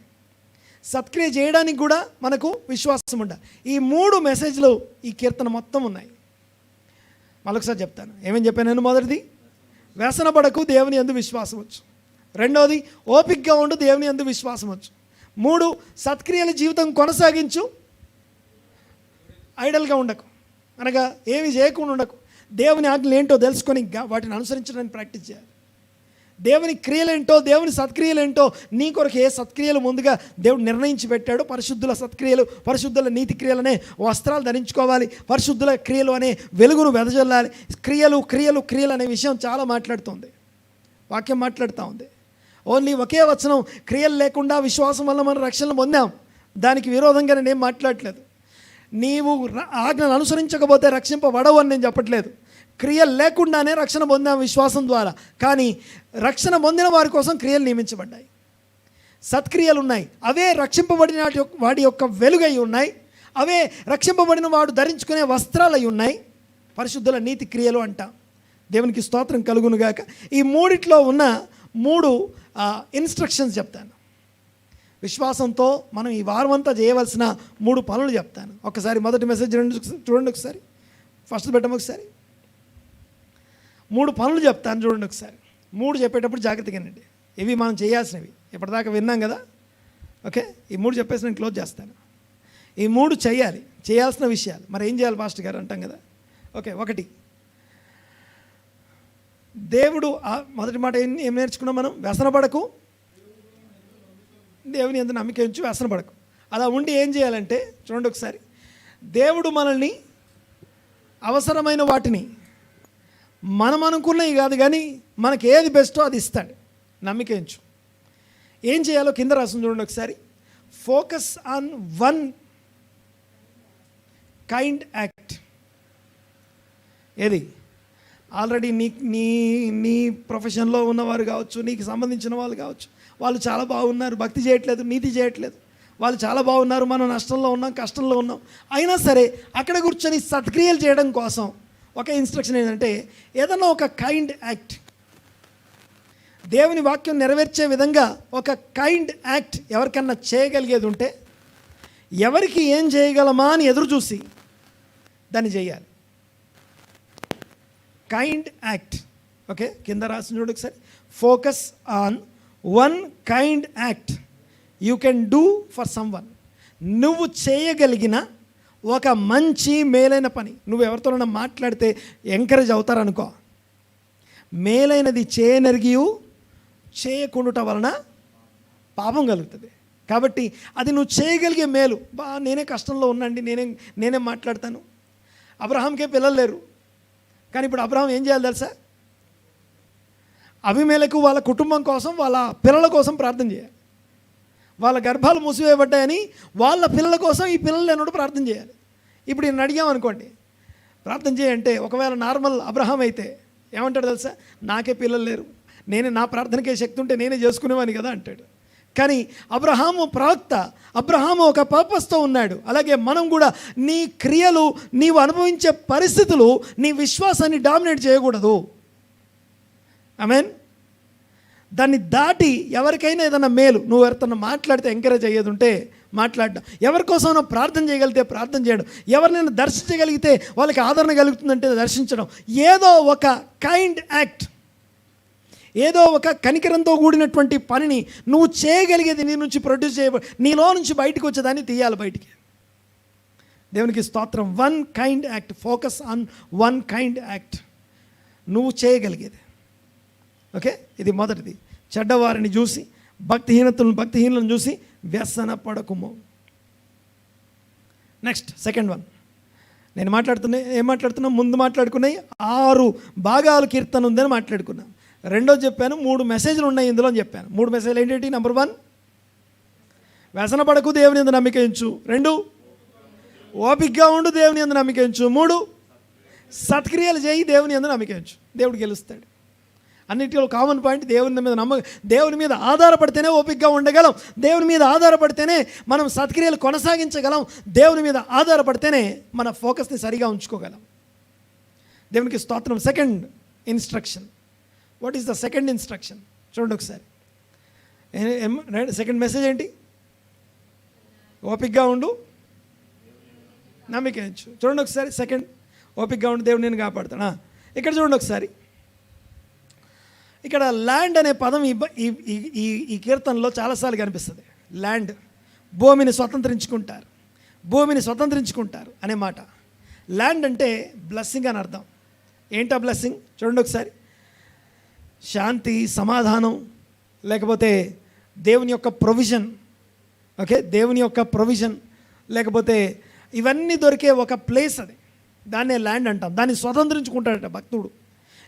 Speaker 1: సత్క్రియ చేయడానికి కూడా మనకు విశ్వాసం ఉండాలి. ఈ 3 మెసేజ్లు ఈ కీర్తన మొత్తం ఉన్నాయి. మరొకసారి చెప్తాను. ఏమేం చెప్పాను నేను? మొదటిది, వ్యసనపడకు, దేవుని యందు విశ్వాసం వచ్చు. రెండవది, ఓపికగా ఉండు, దేవుని యందు విశ్వాసం వచ్చు. 3, సత్క్రియల జీవితం కొనసాగించు, ఐడల్గా ఉండకు, అనగా ఏమి చేయకుండా ఉండకు. దేవుని ఆజ్ఞలు ఏంటో తెలుసుకొని వాటిని అనుసరించడానికి ప్రాక్టీస్ చేయాలి. దేవుని క్రియలేంటో, దేవుని సత్క్రియలేంటో, నీ కొరకు ఏ సత్క్రియలు ముందుగా దేవుడు నిర్ణయించి పెట్టాడు. పరిశుద్ధుల సత్క్రియలు, పరిశుద్ధుల నీతి క్రియలనే వస్త్రాలు ధరించుకోవాలి. పరిశుద్ధుల క్రియలు అనే వెలుగును వెదజల్లాలి. క్రియలు అనే విషయం చాలా మాట్లాడుతుంది, వాక్యం మాట్లాడుతూ ఉంది. ఓన్లీ ఒకే వచనం, క్రియలు లేకుండా విశ్వాసం వల్ల మనం రక్షణ పొందాం, దానికి విరోధంగా నేనేం మాట్లాడట్లేదు. నీవు ఆజ్ఞను అనుసరించకపోతే రక్షింపబడవు అని నేను చెప్పట్లేదు. క్రియలు లేకుండానే రక్షణ పొందాం విశ్వాసం ద్వారా. కానీ రక్షణ పొందిన వారి కోసం క్రియలు నియమించబడ్డాయి. సత్క్రియలు ఉన్నాయి, అవే రక్షింపబడిన వాడి యొక్క వెలుగై ఉన్నాయి. అవే రక్షింపబడిన వాడు ధరించుకునే వస్త్రాలై ఉన్నాయి. పరిశుద్ధుల నీతి క్రియలు అంటాం. దేవునికి స్తోత్రం కలుగునుగాక. ఈ 3 ఉన్న 3 ఇన్స్ట్రక్షన్స్ చెప్తాను. విశ్వాసంతో మనం ఈ వారం అంతా చేయవలసిన 3 పనులు చెప్తాను. ఒకసారి మొదటి మెసేజ్ చూడండి ఒకసారి. ఫస్ట్ పెట్టడం ఒకసారి. 3 పనులు చెప్తాను చూడండి ఒకసారి. 3 చెప్పేటప్పుడు జాగ్రత్తగా వినండి. ఇవి మనం చేయాల్సినవి, ఇప్పటిదాకా విన్నాం కదా. ఓకే, ఈ 3 చెప్పేసి నేను క్లోజ్ చేస్తాను. ఈ 3 చేయాల్సిన విషయాలు. మరి ఏం చేయాలి పాస్టర్ గారు అంటాం కదా. ఓకే, 1, దేవుడు మొదటి మాట ఏం నేర్చుకున్నాం మనం? వ్యసనపడకు, దేవుని యందు నమ్మిక ఉంచు, వ్యసనపడకు. అలా ఉండి ఏం చేయాలంటే చూడండి ఒకసారి. దేవుడు మనల్ని అవసరమైన వాటిని, మనం అనుకున్నవి కాదు కానీ మనకి ఏది బెస్టో అది ఇస్తాడు. నమ్మిక ఉంచు. ఏం చేయాలో కింద రాసిన చూడండి ఒకసారి. Focus on 1 kind act. ఏది ఆల్రెడీ నీ నీ ప్రొఫెషన్లో ఉన్నవారు కావచ్చు, నీకు సంబంధించిన వాళ్ళు కావచ్చు, వాళ్ళు చాలా బాగున్నారు, భక్తి చేయట్లేదు, నీతి చేయట్లేదు, వాళ్ళు చాలా బాగున్నారు, మనం నష్టంలో ఉన్నాం, కష్టంలో ఉన్నాం, అయినా సరే అక్కడ కూర్చొని సత్క్రియలు చేయడం కోసం ఒక ఇన్స్ట్రక్షన్ ఏంటంటే, ఏదన్నా ఒక కైండ్ యాక్ట్, దేవుని వాక్యం నెరవేర్చే విధంగా ఒక కైండ్ యాక్ట్ ఎవరికన్నా చేయగలిగేది ఉంటే, ఎవరికి ఏం చేయగలమా అని ఎదురు చూసి దాన్ని చేయాలి. Kind act. ఓకే, కింద రాసిన చూడు ఒకసారి. Focus on one kind act you can do for some one. నువ్వు చేయగలిగిన ఒక మంచి మేలైన పని. నువ్వు ఎవరితోనైనా మాట్లాడితే ఎంకరేజ్ అవుతారనుకో, మేలైనది చేయనెరిగియు చేయకుండుట వలన పాపం కలుగుతుంది. కాబట్టి అది నువ్వు చేయగలిగే మేలు. నేనే కష్టంలో ఉన్నాండి, నేనే మాట్లాడతాను. అబ్రహాంకే పిల్లలు లేరు, కానీ ఇప్పుడు అబ్రహాం ఏం చేయాలి తెలుసా? అబీమెలెకు వాళ్ళ కుటుంబం కోసం, వాళ్ళ పిల్లల కోసం ప్రార్థన చేయాలి. వాళ్ళ గర్భాలు మూసివేయబడ్డాయని వాళ్ళ పిల్లల కోసం, ఈ పిల్లలు లేనప్పుడు ప్రార్థన చేయాలి. ఇప్పుడు ఈయన అడిగాం అనుకోండి, ప్రార్థన చేయంటే, ఒకవేళ నార్మల్ అబ్రహాం అయితే ఏమంటాడు తెలుసా? నాకే పిల్లలు లేరు, నా ప్రార్థనకే శక్తి ఉంటే నేనే చేసుకునేవాని కదా అంటాడు. కానీ అబ్రహాము ప్రవక్త, అబ్రహాము ఒక పర్పస్తో ఉన్నాడు. అలాగే మనం కూడా నీ క్రియలు, నీవు అనుభవించే పరిస్థితులు నీ విశ్వాసాన్ని డామినేట్ చేయకూడదు. ఆమేన్. దాన్ని దాటి ఎవరికైనా ఏదైనా మేలు, నువ్వు ఎవరితో మాట్లాడితే ఎంకరేజ్ అయ్యేది ఉంటే మాట్లాడడం, ఎవరికోసమైనా ప్రార్థన చేయగలిగితే ప్రార్థన చేయడం, ఎవరినైనా దర్శించగలిగితే వాళ్ళకి ఆదరణ కలుగుతుందంటే దర్శించడం, ఏదో ఒక కైండ్ యాక్ట్, ఏదో ఒక కనికరంతో కూడినటువంటి పనిని నువ్వు చేయగలిగేది నీ నుంచి ప్రొడ్యూస్ నీలో నుంచి బయటకు వచ్చేదాన్ని తీయాలి బయటికి. దేవునికి స్తోత్రం. One kind act. Focus on one kind act, నువ్వు చేయగలిగేది. ఓకే, ఇది మొదటిది. చెడ్డవారిని చూసి, భక్తిహీనులను చూసి వ్యసన పడకుము. Next second one. నేను ఏం మాట్లాడుతున్నా? ముందు మాట్లాడుకున్నాయి 6 భాగాలు కీర్తన ఉందని మాట్లాడుకున్నా. రెండోది చెప్పాను, 3 మెసేజ్లు ఉన్నాయి ఇందులో అని చెప్పాను. 3 మెసేజ్లు ఏంటి? నెంబర్ 1, వ్యసన పడకు, దేవుని యందు నమ్మిక ఉంచు. 2, ఓపికగా ఉండు, దేవుని యందు నమ్మిక ఉంచు. 3, సత్క్రియలు చేయి, దేవుని యందు నమ్మిక ఉంచు. దేవుడు గెలుస్తాడు. అన్నిటిలో కామన్ పాయింట్ దేవుని మీద ఆధారపడితేనే ఓపికగా ఉండగలం, దేవుని మీద ఆధారపడితేనే మనం సత్క్రియలు కొనసాగించగలం, దేవుని మీద ఆధారపడితేనే మన ఫోకస్ని సరిగా ఉంచుకోగలం. దేవునికి స్తోత్రం. Second instruction. What is the second instruction? చూడండి ఒకసారి. సెకండ్ మెసేజ్ ఏంటి? ఓపికగా ఉండు, నమ్మిక ఉంచు. చూడండి ఒకసారి. సెకండ్, ఓపికగా ఉండు, దేవుడు నేను కాపాడుతాను. ఇక్కడ చూడండి ఒకసారి. ఇక్కడ ల్యాండ్ అనే పదం ఈ కీర్తనలో చాలాసార్లు కనిపిస్తుంది. ల్యాండ్, భూమిని స్వతంత్రించుకుంటారు అనే మాట. ల్యాండ్ అంటే బ్లెస్సింగ్ అని అర్థం. ఏంటా బ్లెస్సింగ్? చూడండి ఒకసారి. శాంతి, సమాధానం, లేకపోతే దేవుని యొక్క ప్రొవిజన్. ఓకే, దేవుని యొక్క ప్రొవిజన్, లేకపోతే ఇవన్నీ దొరికే ఒక ప్లేస్ అది. దాన్నే ల్యాండ్ అంటాం. దాన్ని స్వతంత్రించుకుంటాడట భక్తుడు.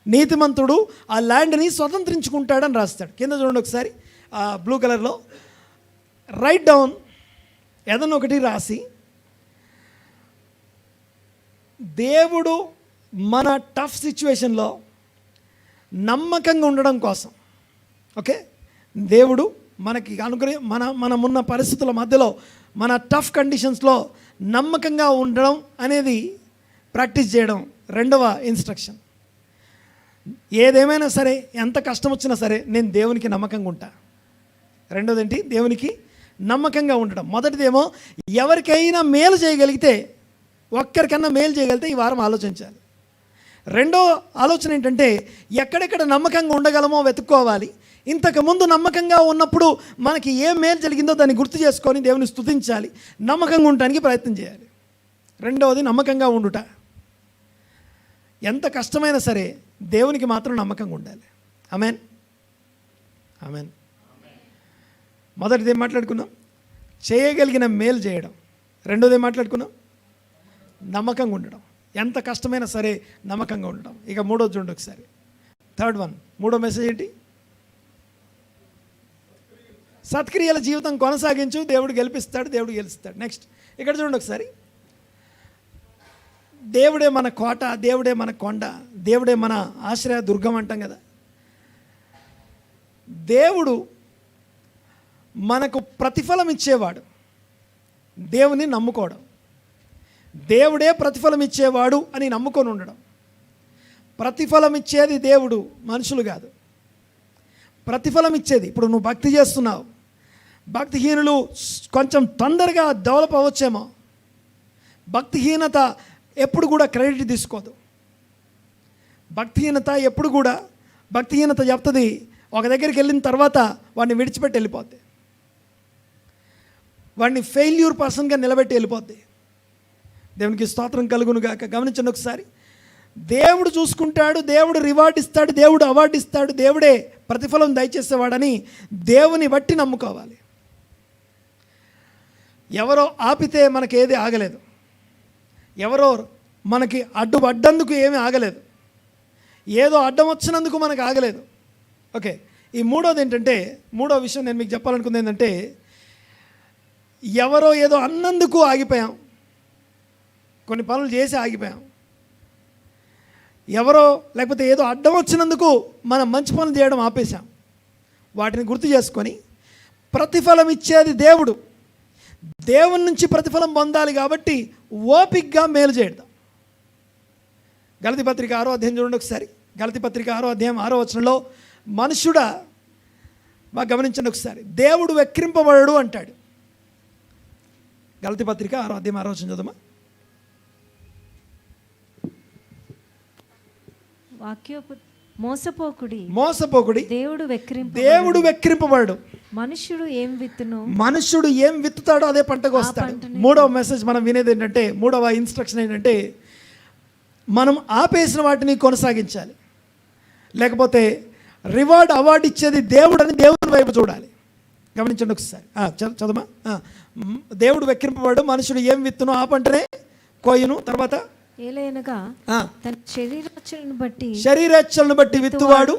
Speaker 1: నీతిమంతుడు ఆ ల్యాండ్ని స్వతంత్రించుకుంటాడని రాస్తాడు. కింద చూడండి ఒకసారి, బ్లూ కలర్లో రైట్ డౌన్ ఏదన్నా ఒకటి రాసి, దేవుడు మన టఫ్ సిచ్యువేషన్లో నమ్మకంగా ఉండడం కోసం, ఓకే, దేవుడు మనకి మనమున్న పరిస్థితుల మధ్యలో, మన టఫ్ కండిషన్స్లో నమ్మకంగా ఉండడం అనేది ప్రాక్టీస్ చేయడం రెండవ ఇన్స్ట్రక్షన్. ఏదేమైనా సరే, ఎంత కష్టం వచ్చినా సరే, నేను దేవునికి నమ్మకంగా ఉంటా. రెండోది ఏంటి? దేవునికి నమ్మకంగా ఉండడం. మొదటిదేమో ఎవరికైనా మేలు చేయగలిగితే, ఒక్కరికన్నా మేలు చేయగలిగితే ఈ వారం ఆలోచించాలి. రెండో ఆలోచన ఏంటంటే, ఎక్కడెక్కడ నమ్మకంగా ఉండగలమో వెతుక్కోవాలి. ఇంతకుముందు నమ్మకంగా ఉన్నప్పుడు మనకి ఏం మేలు జరిగిందో దాన్ని గుర్తు చేసుకొని దేవుని స్తుతించాలి, నమ్మకంగా ఉండడానికి ప్రయత్నం చేయాలి. రెండవది నమ్మకంగా ఉండుట. ఎంత కష్టమైనా సరే దేవునికి మాత్రం నమ్మకంగా ఉండాలి. ఆమేన్, ఆమేన్. మొదటిది ఏం మాట్లాడుకున్నాం? చేయగలిగిన మేలు చేయడం. రెండోది ఏం మాట్లాడుకున్నాం? నమ్మకంగా ఉండడం. ఎంత కష్టమైనా సరే నమ్మకంగా ఉండడం. ఇక మూడోది చూడండి ఒకసారి. థర్డ్ వన్, మూడో మెసేజ్ ఏంటి? సత్క్రియల జీవితం కొనసాగించు, దేవుడు గెలిపిస్తాడు, దేవుడు గెలుస్తాడు. నెక్స్ట్ ఇక్కడ చూడండి ఒకసారి. దేవుడే మన కోట, దేవుడే మన కొండ, దేవుడే మన ఆశ్రయ దుర్గం అంటాం కదా. దేవుడు మనకు ప్రతిఫలం ఇచ్చేవాడు. దేవుని నమ్ముకోవడం, దేవుడే ప్రతిఫలం ఇచ్చేవాడు అని నమ్ముకొని ఉండడం. ప్రతిఫలం ఇచ్చేది దేవుడు, మనుషులు కాదు. ప్రతిఫలం ఇచ్చేది, ఇప్పుడు నువ్వు భక్తి చేస్తున్నావు, భక్తిహీనులు కొంచెం తొందరగా డెవలప్ అవ్వచ్చేమో. భక్తిహీనత ఎప్పుడు కూడా క్రెడిట్ తీసుకోదు. భక్తిహీనత ఎప్పుడు కూడా, భక్తిహీనత చెప్తుంది ఒక దగ్గరికి వెళ్ళిన తర్వాత వాడిని విడిచిపెట్టి వెళ్ళిపోద్ది, వాడిని ఫెయిల్యూర్ పర్సన్గా నిలబెట్టి వెళ్ళిపోద్ది. దేవునికి స్తోత్రం కలుగును గాక. గమనించండి ఒకసారి, దేవుడు చూసుకుంటాడు, దేవుడు రివార్డ్ ఇస్తాడు, దేవుడు అవార్డు ఇస్తాడు, దేవుడే ప్రతిఫలం దయచేసేవాడని దేవుని బట్టి నమ్ముకోవాలి. ఎవరో ఆపితే మనకి ఏది ఆగలేదు, ఎవరో మనకి అడ్డందుకు ఏమీ ఆగలేదు, ఏదో అడ్డం వచ్చినందుకు మనకు ఆగలేదు. ఓకే, ఈ మూడోది ఏంటంటే, మూడో విషయం నేను మీకు చెప్పాలనుకుంది ఏంటంటే, ఎవరో ఏదో అన్నందుకు ఆగిపోయాం, కొన్ని పనులు చేసి ఆగిపోయాం. ఎవరో లేకపోతే ఏదో అడ్డం వచ్చినందుకు మనం మంచి పనులు చేయడం ఆపేశాం. వాటిని గుర్తు చేసుకొని ప్రతిఫలం ఇచ్చేది దేవుడు, దేవుని నుంచి ప్రతిఫలం పొందాలి కాబట్టి ఓపికగా మేలు చేయడం. గలతీ పత్రిక 6వ అధ్యాయం చూడండి ఒకసారి. గలతీ పత్రిక 6వ అధ్యాయం 6వ వచనంలో, మనుషుడా, బాగా గమనించండి ఒకసారి, దేవుడు వెక్కిరింపబడడు అంటాడు. గలతీ పత్రిక 6వ అధ్యాయం 6వ వచనం చదవమా. మోసపోకుడి, దేవుడు వెక్కిరింపబడడు.
Speaker 2: మనుషుడు
Speaker 1: ఏం విత్తుతాడో అదే పంటకు వస్తాడు. మూడవ మెసేజ్ మనం వినేది ఏంటంటే, మూడవ ఇన్స్ట్రక్షన్ ఏంటంటే, మనం ఆపేసిన వాటిని కొనసాగించాలి, లేకపోతే రివార్డ్ అవార్డు ఇచ్చేది దేవుడు అని దేవుని వైపు చూడాలి. గమనించండి ఒకసారి, చదవమా. దేవుడు వెక్కిరింపబడు, మనుషుడు ఏం విత్తునో ఆ పంటనే కోయును. తర్వాత శరీరేచ్ఛలను బట్టి విత్తువాడు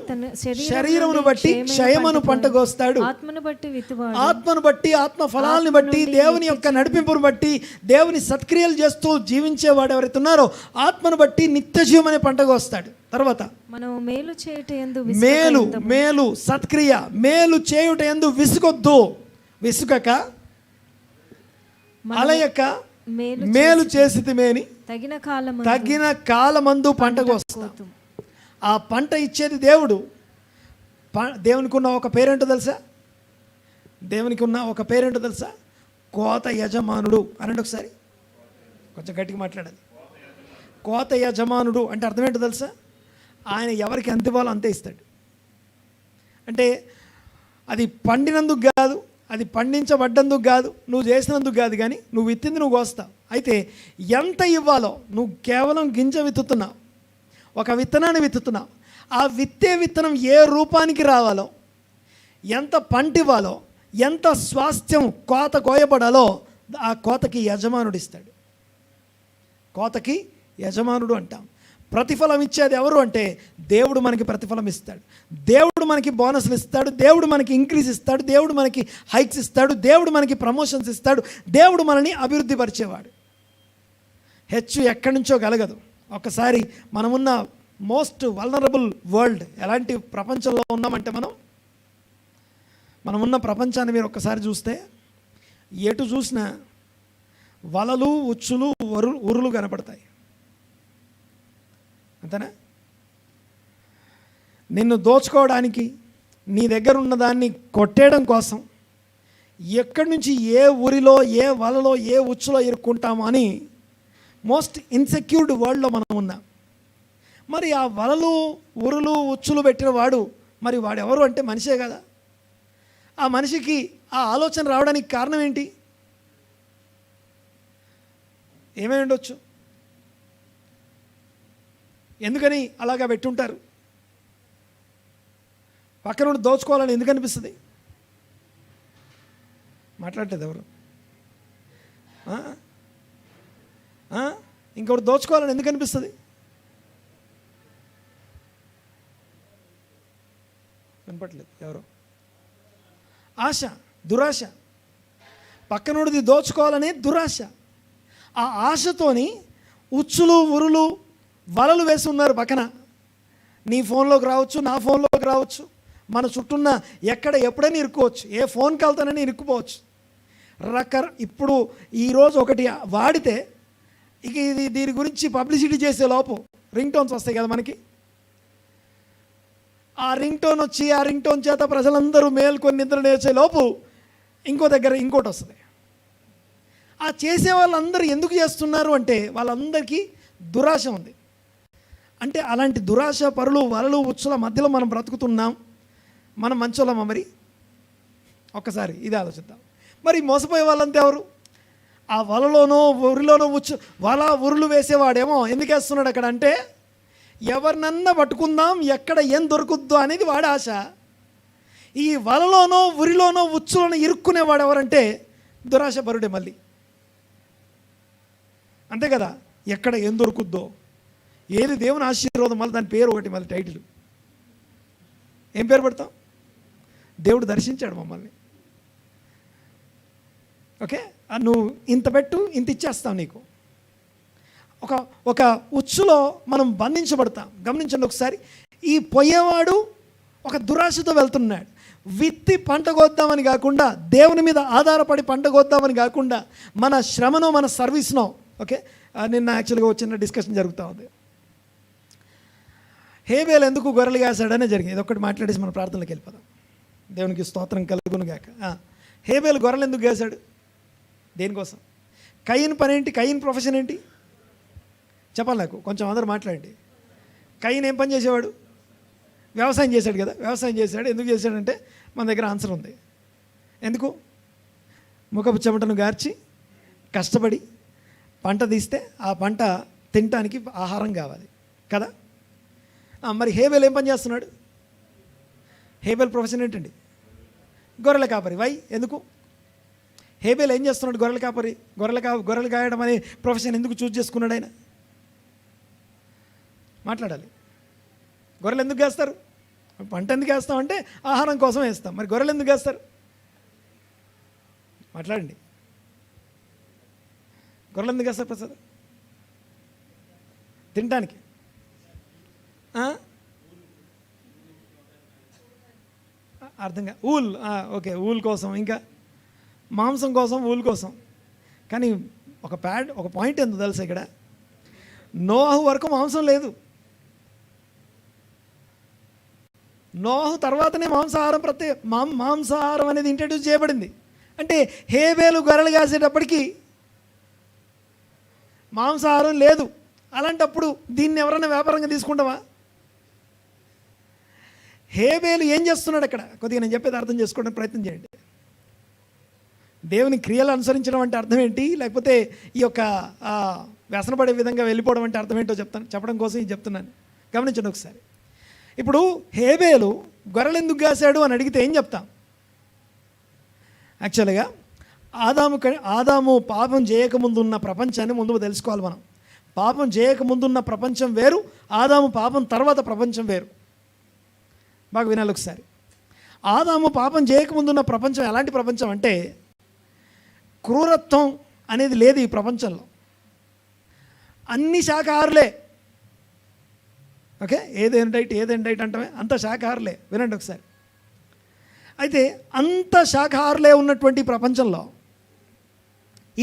Speaker 1: శరీరమును బట్టి క్షయమును పంట కోస్తాడు. ఆత్మను బట్టి, ఆత్మ ఫలాలను బట్టి, దేవుని యొక్క నడిపింపును బట్టి, దేవుని సత్క్రియలు చేస్తూ జీవించేవాడు ఎవరైతే ఉన్నారో ఆత్మను బట్టి నిత్య జీవం అనే పంట కోస్తాడు. తర్వాత మేలు సత్క్రియ, మేలు చేయుట యందు విసుగొద్దు, విసుగక అలయక మేలు చేసితిమేని తగిన కాలమందు పంట కోస్తాం. ఆ పంట ఇచ్చేది దేవుడు. దేవునికి ఉన్న ఒక పేరేంటో తెలుసా? దేవునికి ఉన్న ఒక పేరేంటో తెలుసా? కోత యజమానుడు. అనండి ఒకసారి, కొంచెం గట్టిగా మాట్లాడాలి. కోత యజమానుడు అంటే అర్థం ఏంటో తెలుసా? ఆయన ఎవరికి ఎంత ఇవ్వాలో అంతే ఇస్తాడు. అంటే అది పండినందుకు కాదు, అది పండించబడ్డందుకు కాదు, నువ్వు చేసినందుకు కాదు, కానీ నువ్వు విత్తింది నువ్వు కోస్తావు. అయితే ఎంత ఇవ్వాలో, నువ్వు కేవలం గింజ విత్తుతున్నావు, ఒక విత్తనాన్ని విత్తుతున్నావు, ఆ విత్తనం ఏ రూపానికి రావాలో, ఎంత పంట ఇవ్వాలో, ఎంత స్వాస్థ్యం కోత కోయబడాలో ఆ కోతకి యజమానుడు ఇస్తాడు. కోతకి యజమానుడు అంటాం. ప్రతిఫలం ఇచ్చేది ఎవరు అంటే దేవుడు మనకి ప్రతిఫలం ఇస్తాడు, దేవుడు మనకి బోనస్లు ఇస్తాడు, దేవుడు మనకి ఇంక్రీజ్ ఇస్తాడు, దేవుడు మనకి హైక్స్ ఇస్తాడు, దేవుడు మనకి ప్రమోషన్స్ ఇస్తాడు, దేవుడు మనని అభివృద్ధి పరిచేవాడు. హెచ్చు ఎక్కడి నుంచో కలగదు. ఒకసారి మనమున్న మోస్ట్ వల్నరబుల్ వరల్డ్, ఎలాంటి ప్రపంచంలో ఉన్నామంటే మనమున్న ప్రపంచాన్ని మీరు ఒక్కసారి చూస్తే ఎటు చూసినా వలలు, ఉచ్చులు, ఉరులు కనపడతాయి. అంతేనా? నిన్ను దోచుకోవడానికి, నీ దగ్గర ఉన్నదాన్ని కొట్టేయడం కోసం ఎక్కడి నుంచి ఏ ఊరిలో, ఏ వలలో, ఏ ఉచ్చులో ఇరుక్కుంటామో అని మోస్ట్ ఇన్సెక్యూర్డ్ వరల్డ్లో మనం ఉన్నాం. మరి ఆ వలలు, ఉరులు, ఉచ్చులు పెట్టిన వాడు, మరి వాడు ఎవరు అంటే మనిషే కదా. ఆ మనిషికి ఆ ఆలోచన రావడానికి కారణం ఏంటి? ఏమై ఉండొచ్చు? ఎందుకని అలాగా పెట్టుంటారు? పక్కన నుండి దోచుకోవాలని ఎందుకు అనిపిస్తుంది? మాట్లాడలేదు ఎవరు? ఇంకొకటి దోచుకోవాలని ఎందుకు అనిపిస్తుంది? వినపట్లేదు ఎవరు? ఆశ, దురాశ. పక్కనోడిది దోచుకోవాలనే దురాశ. ఆ ఆశతోని ఉచ్చులు ఉరులు వలలు వేసి ఉన్నారు పక్కన. నీ ఫోన్లోకి రావచ్చు, నా ఫోన్లోకి రావచ్చు, మన చుట్టూన్న ఎక్కడ ఎప్పుడైనా ఇరుక్కోవచ్చు, ఏ ఫోన్ కాల్తానని ఇరుక్కుపోవచ్చు. ఇప్పుడు ఈరోజు ఒకటి వాడితే ఇక దీని గురించి పబ్లిసిటీ చేసే లోపు రింగ్ టోన్స్ వస్తాయి కదా మనకి. ఆ రింగ్ టోన్ వచ్చి ఆ రింగ్ టోన్ చేత ప్రజలందరూ మేల్కొని నిద్ర లేచే లోపు ఇంకో దగ్గర ఇంకోటి వస్తుంది. ఆ చేసే వాళ్ళందరూ ఎందుకు చేస్తున్నారు అంటే వాళ్ళందరికీ దురాశ ఉంది. అంటే అలాంటి దురాశ పరులు వలలు ఉచ్చుల మధ్యలో మనం బ్రతుకుతున్నాం. మనం మంచోళ్ళమా మరి? ఒక్కసారి ఇది ఆలోచిద్దాం. మరి మోసపోయే వాళ్ళంతా ఎవరు? ఆ వలలోనో ఉరిలోనో వల ఉరులు వేసేవాడేమో ఎందుకు వేస్తున్నాడు అక్కడ అంటే ఎవరినన్నా పట్టుకుందాం, ఎక్కడ ఏం దొరుకుద్దో అనేది వాడి ఆశ. ఈ వలలోనో ఉరిలోనో ఉచ్చులోనో ఇరుక్కునేవాడు ఎవరంటే దురాశ పరుడే మళ్ళీ. అంతే కదా, ఎక్కడ ఏం దొరుకుద్దో, ఏది దేవుని ఆశీర్వాదం, మళ్ళీ దాని పేరు ఒకటి, మళ్ళీ టైటిల్ ఏం పేరు పెడతాం? దేవుడు దర్శించాడు మమ్మల్ని. ఓకే, నువ్వు ఇంత పెట్టు, ఇంత ఇచ్చేస్తావు నీకు. ఒక ఉచ్చులో మనం బంధించబడతాం. గమనించండి ఒకసారి. ఈ పోయేవాడు ఒక దురాశతో వెళ్తున్నాడు. విత్తి పంట కోద్దామని కాకుండా, దేవుని మీద ఆధారపడి పంట కోద్దామని కాకుండా, మన శ్రమనో మన సర్వీస్నో. ఓకే, నిన్న యాక్చువల్గా వచ్చిన డిస్కషన్ జరుగుతూ ఉంది. హేబేలు ఎందుకు గొర్రెలు కాసాడనే జరిగింది. ఇది ఒకటి మాట్లాడేసి మన ప్రార్థనలోకి వెళ్ళిపోదాం. దేవునికి స్తోత్రం కలుగును గాక. హేబేలు గొర్రెలు ఎందుకు కాసాడు? దేనికోసం? కయీన్ పని ఏంటి? కయీన్ ప్రొఫెషన్ ఏంటి చెప్పాలి నాకు, కొంచెం అందరూ మాట్లాడండి. కయీన్ ఏం పని చేసేవాడు? వ్యవసాయం చేశాడు కదా. వ్యవసాయం చేశాడు. ఎందుకు చేశాడంటే మన దగ్గర ఆన్సర్ ఉంది. ఎందుకు? ముఖపు చెమటను గార్చి కష్టపడి పంట తీస్తే ఆ పంట తినటానికి ఆహారం కావాలి కదా. మరి హేబేల్ ఏం పని చేస్తున్నాడు? హేబేల్ ప్రొఫెషన్ ఏంటండి? గొర్రెల కాపరి. వై? ఎందుకు? హేబేల్ ఏం చేస్తున్నాడు? గొర్రెల కాపరి. గొర్రెలు కాయడం అనే ప్రొఫెషన్ ఎందుకు చూజ్ చేసుకున్నాడు ఆయన? మాట్లాడాలి. గొర్రెలు ఎందుకు వేస్తారు? పంట ఎందుకు వేస్తామంటే ఆహారం కోసం వేస్తాం. మరి గొర్రెలు ఎందుకు వేస్తారు? మాట్లాడండి. గొర్రెలు ఎందుకు వేస్తారు ప్రసాద్? తినటానికి. అర్థంగా ఊల్. ఓకే, ఊల్ కోసం, ఇంకా మాంసం కోసం, ఊల్ కోసం. కానీ ఒక పాయింట్ ఎంతో తెలుసు ఇక్కడ. నోహు వరకు మాంసం లేదు. నోహు తర్వాతనే మాంసాహారం అనేది ఇంట్రడ్యూస్ చేయబడింది. అంటే హేబేలు గొర్రెలు కాసేటప్పటికీ మాంసాహారం లేదు. అలాంటప్పుడు దీన్ని ఎవరైనా వ్యాపారంగా తీసుకుంటావా? హేబేలు ఏం చేస్తున్నాడు అక్కడ? కొద్దిగా నేను చెప్పేది అర్థం చేసుకోవడానికి ప్రయత్నం చేయండి. దేవుని క్రియలు అనుసరించడం అంటే అర్థం ఏంటి, లేకపోతే ఈ యొక్క వ్యసనపడే విధంగా వెళ్ళిపోవడం అంటే అర్థం ఏంటో చెప్పడం కోసం ఇది చెప్తున్నాను. గమనించండి ఒకసారి. ఇప్పుడు హేబేలు గొర్రెలు ఎందుకు కాశాడు అని అడిగితే ఏం చెప్తాం? యాక్చువల్గా ఆదాము పాపం చేయకముందు ఉన్న ప్రపంచాన్ని ముందు తెలుసుకోవాలి మనం. పాపం చేయకముందున్న ప్రపంచం వేరు, ఆదాము పాపం తర్వాత ప్రపంచం వేరు. బాగా వినాలి ఒకసారి. ఆదాము పాపం చేయకముందున్న ప్రపంచం ఎలాంటి ప్రపంచం అంటే క్రూరత్వం అనేది లేదు ఈ ప్రపంచంలో. అన్ని శాకాహారులే. ఓకే, ఏదేం డైట్ అంటామే అంత శాకాహారులే. వినండి ఒకసారి. అయితే అంత శాకాహారులే ఉన్నటువంటి ప్రపంచంలో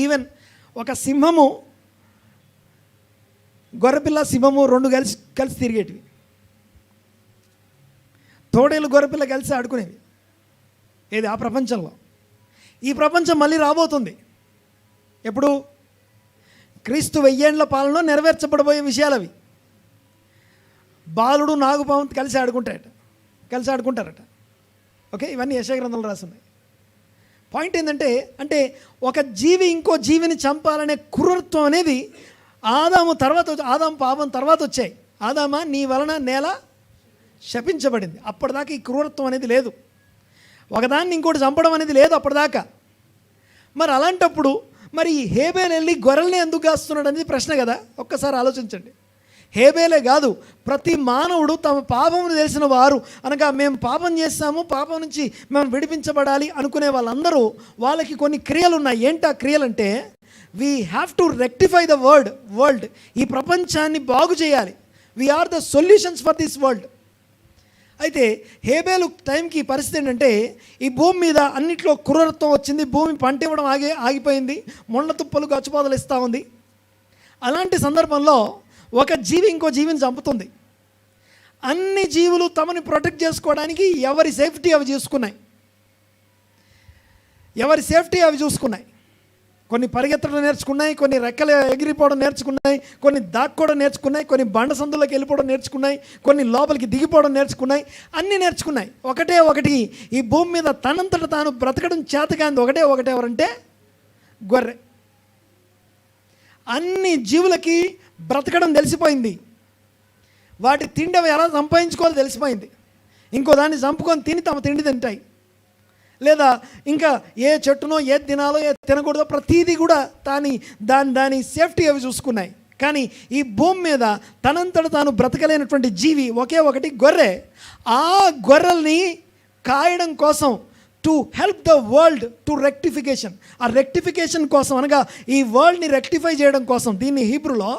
Speaker 1: ఈవెన్ ఒక సింహము, గొర్రెపిల్ల సింహము రెండు కలిసి తిరిగేటివి. తోడేలు గొర్రెపిల్ల కలిసి ఆడుకునేవి. ఏది? ఆ ప్రపంచంలో. ఈ ప్రపంచం మళ్ళీ రాబోతుంది. ఎప్పుడు? క్రీస్తు 1000 ఏండ్ల పాలనలో నెరవేర్చబడబోయే విషయాలు అవి. బాలుడు నాగుపాము కలిసి ఆడుకుంటారట. ఓకే, ఇవన్నీ యెషయా గ్రంథంలో రాసున్నాయి. పాయింట్ ఏంటంటే, అంటే ఒక జీవి ఇంకో జీవిని చంపాలనే క్రూరత్వం అనేది ఆదాము పాపం తర్వాత వచ్చాయి. ఆదామా, నీ వలన నేల శపించబడింది. అప్పటిదాకా ఈ క్రూరత్వం అనేది లేదు. ఒకదాన్ని ఇంకోటి చంపడం అనేది లేదు అప్పటిదాకా. మరి అలాంటప్పుడు మరి హేబేలు వెళ్ళి గొర్రెల్ని ఎందుకు కాస్తున్నాడు అనేది ప్రశ్న కదా. ఒక్కసారి ఆలోచించండి. హేబేలే కాదు, ప్రతి మానవుడు తమ పాపమును తెలిసిన వారు అనగా మేము పాపం చేస్తాము, పాపం నుంచి మేము విడిపించబడాలి అనుకునే వాళ్ళందరూ వాళ్ళకి కొన్ని క్రియలు ఉన్నాయి. ఏంటి ఆ క్రియలంటే, we have to rectify the world. ఈ ప్రపంచాన్ని బాగు చేయాలి. We are the solutions for this world. అయితే హేబేలు టైంకి పరిస్థితి ఏంటంటే, ఈ భూమి మీద అన్నిట్లో క్రూరత్వం వచ్చింది, భూమి పంట ఇవ్వడం ఆగిపోయింది, ముళ్ళ తుప్పలు గచ్చిపోదలు ఇస్తూ ఉంది. అలాంటి సందర్భంలో ఒక జీవి ఇంకో జీవిని చంపుతుంది. అన్ని జీవులు తమని ప్రొటెక్ట్ చేసుకోవడానికి ఎవరి సేఫ్టీ అవి చూసుకున్నాయి. కొన్ని పరిగెత్తడం నేర్చుకున్నాయి, కొన్ని రెక్కలు ఎగిరిపోవడం నేర్చుకున్నాయి, కొన్ని దాక్కోవడం నేర్చుకున్నాయి, కొన్ని బండ సందులోకి వెళ్ళిపోవడం నేర్చుకున్నాయి, కొన్ని లోపలికి దిగిపోవడం నేర్చుకున్నాయి. అన్నీ నేర్చుకున్నాయి. ఒకటి ఈ భూమి మీద తనంతట తాను బ్రతకడం చేతకాంది ఒకటే ఎవరంటే గొర్రె. అన్ని జీవులకి బ్రతకడం తెలిసిపోయింది. వాటి తిండి అవి ఎలా సంపాదించుకోవాలో తెలిసిపోయింది. ఇంకో దాన్ని చంపుకొని తిని తమ తిండి తింటాయి. లేదా ఇంకా ఏ చెట్టునో ఏది తినాలో ఏది తినకూడదో ప్రతీది కూడా దాని సేఫ్టీ అవి చూసుకున్నాయి. కానీ ఈ భూమి మీద తనంతట తాను బ్రతకలేనటువంటి జీవి ఒకటి గొర్రె. ఆ గొర్రెల్ని కాయడం కోసం, to help the world to rectification, ఆ రెక్టిఫికేషన్ కోసం అనగా ఈ వరల్డ్ని రెక్టిఫై చేయడం కోసం, దీన్ని హీబ్రూలో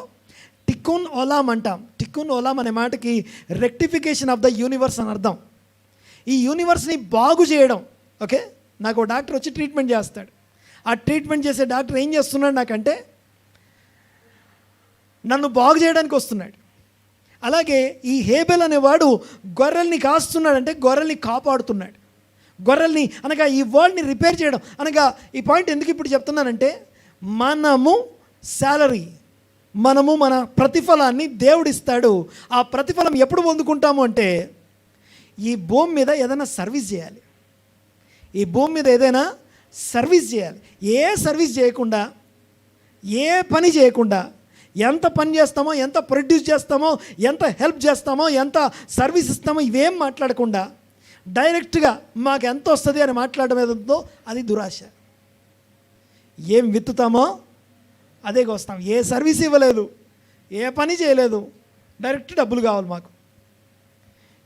Speaker 1: టిక్కున్ ఓలాం అంటాం. టిక్కున్ ఓలాం అనే మాటకి రెక్టిఫికేషన్ ఆఫ్ ద యూనివర్స్ అని అర్థం. ఈ యూనివర్స్ని బాగు చేయడం. ఓకే, నాకు డాక్టర్ వచ్చి ట్రీట్మెంట్ చేస్తాడు. ఆ ట్రీట్మెంట్ చేసే డాక్టర్ ఏం చేస్తున్నాడు నాకంటే, నన్ను బాగు చేయడానికి వస్తున్నాడు. అలాగే ఈ హేబెల్ అనేవాడు గొర్రెల్ని కాస్తున్నాడంటే గొర్రెల్ని కాపాడుతున్నాడు. గొర్రెల్ని అనగా ఈ వరల్డ్ని రిపేర్ చేయడం అనగా, ఈ పాయింట్ ఎందుకు ఇప్పుడు చెప్తున్నానంటే, మనము మన ప్రతిఫలాన్ని దేవుడిస్తాడు. ఆ ప్రతిఫలం ఎప్పుడు పొందుకుంటాము అంటే, ఈ భూమి మీద ఏదైనా సర్వీస్ చేయాలి. ఈ భూమి మీద ఏదైనా సర్వీస్ చేయాలి. ఏ సర్వీస్ చేయకుండా, ఏ పని చేయకుండా, ఎంత పని చేస్తామో, ఎంత ప్రొడ్యూస్ చేస్తామో, ఎంత హెల్ప్ చేస్తామో, ఎంత సర్వీస్ ఇస్తామో ఇవేం మాట్లాడకుండా డైరెక్ట్గా మాకు ఎంత వస్తుంది అని మాట్లాడడం ఏదో అది దురాశ. ఏం విత్తుతామో అదే కోస్తాం. ఏ సర్వీస్ ఇవ్వలేదు, ఏ పని చేయలేదు, డైరెక్ట్ డబ్బులు కావాలి మాకు.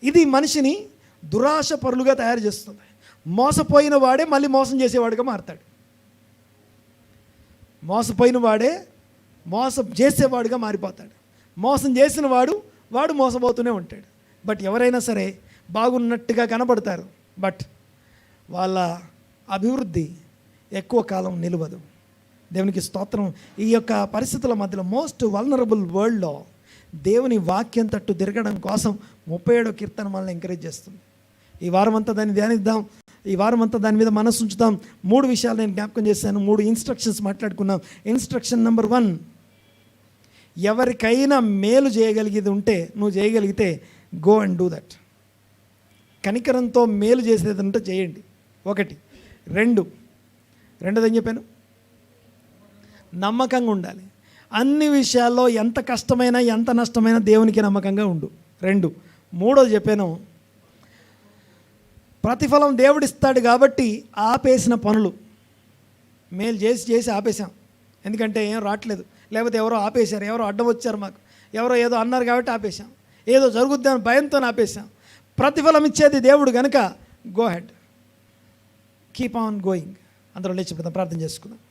Speaker 1: ఇది మనిషిని దురాశ పరులుగా తయారు చేస్తుంది. మోసపోయిన వాడే మళ్ళీ మోసం చేసేవాడుగా మారతాడు. మోసపోయిన వాడే మోసం చేసేవాడుగా మారిపోతాడు. మోసం చేసిన వాడు మోసపోతూనే ఉంటాడు. బట్ ఎవరైనా సరే బాగున్నట్టుగా కనబడతారు, బట్ వాళ్ళ అభివృద్ధి ఎక్కువ కాలం నిలవదు. దేవునికి స్తోత్రం. ఈ యొక్క పరిస్థితుల మధ్యలో మోస్ట్ వల్నరబుల్ వరల్డ్లో దేవుని వాక్యం తట్టు తిరగడం కోసం 37వ కీర్తన మనల్ని ఎంకరేజ్ చేస్తుంది. ఈ వారం అంతా దాన్ని ధ్యానిద్దాం. ఈ వారం అంతా దాని మీద మనసు ఉంచుతాం. 3 విషయాలు నేను జ్ఞాపకం చేశాను. 3 ఇన్స్ట్రక్షన్స్ మాట్లాడుకున్నాం. ఇన్స్ట్రక్షన్ నెంబర్ 1, ఎవరికైనా మేలు చేయగలిగేది ఉంటే, నువ్వు చేయగలిగితే గో అండ్ డూ దట్. కనికరంతో మేలు చేసేది ఉంటే చేయండి. 1. 2 ఏం చెప్పాను? నమ్మకంగా ఉండాలి. అన్ని విషయాల్లో ఎంత కష్టమైనా ఎంత నష్టమైనా దేవునికి నమ్మకంగా ఉండు. 2. 3 చెప్పాను, ప్రతిఫలం దేవుడిస్తాడు కాబట్టి ఆపేసిన పనులు, మేలు చేసి ఆపేసాం. ఎందుకంటే ఏం రావట్లేదు, లేకపోతే ఎవరో ఆపేశారు, ఎవరో అడ్డం వచ్చారు, మాకు ఎవరో ఏదో అన్నారు కాబట్టి ఆపేశాం, ఏదో జరుగుద్దని భయంతో ఆపేశాం. ప్రతిఫలం ఇచ్చేది దేవుడు కనుక go head, keep on going. అందరం లేచి ప్రార్థన చేసుకుందాం.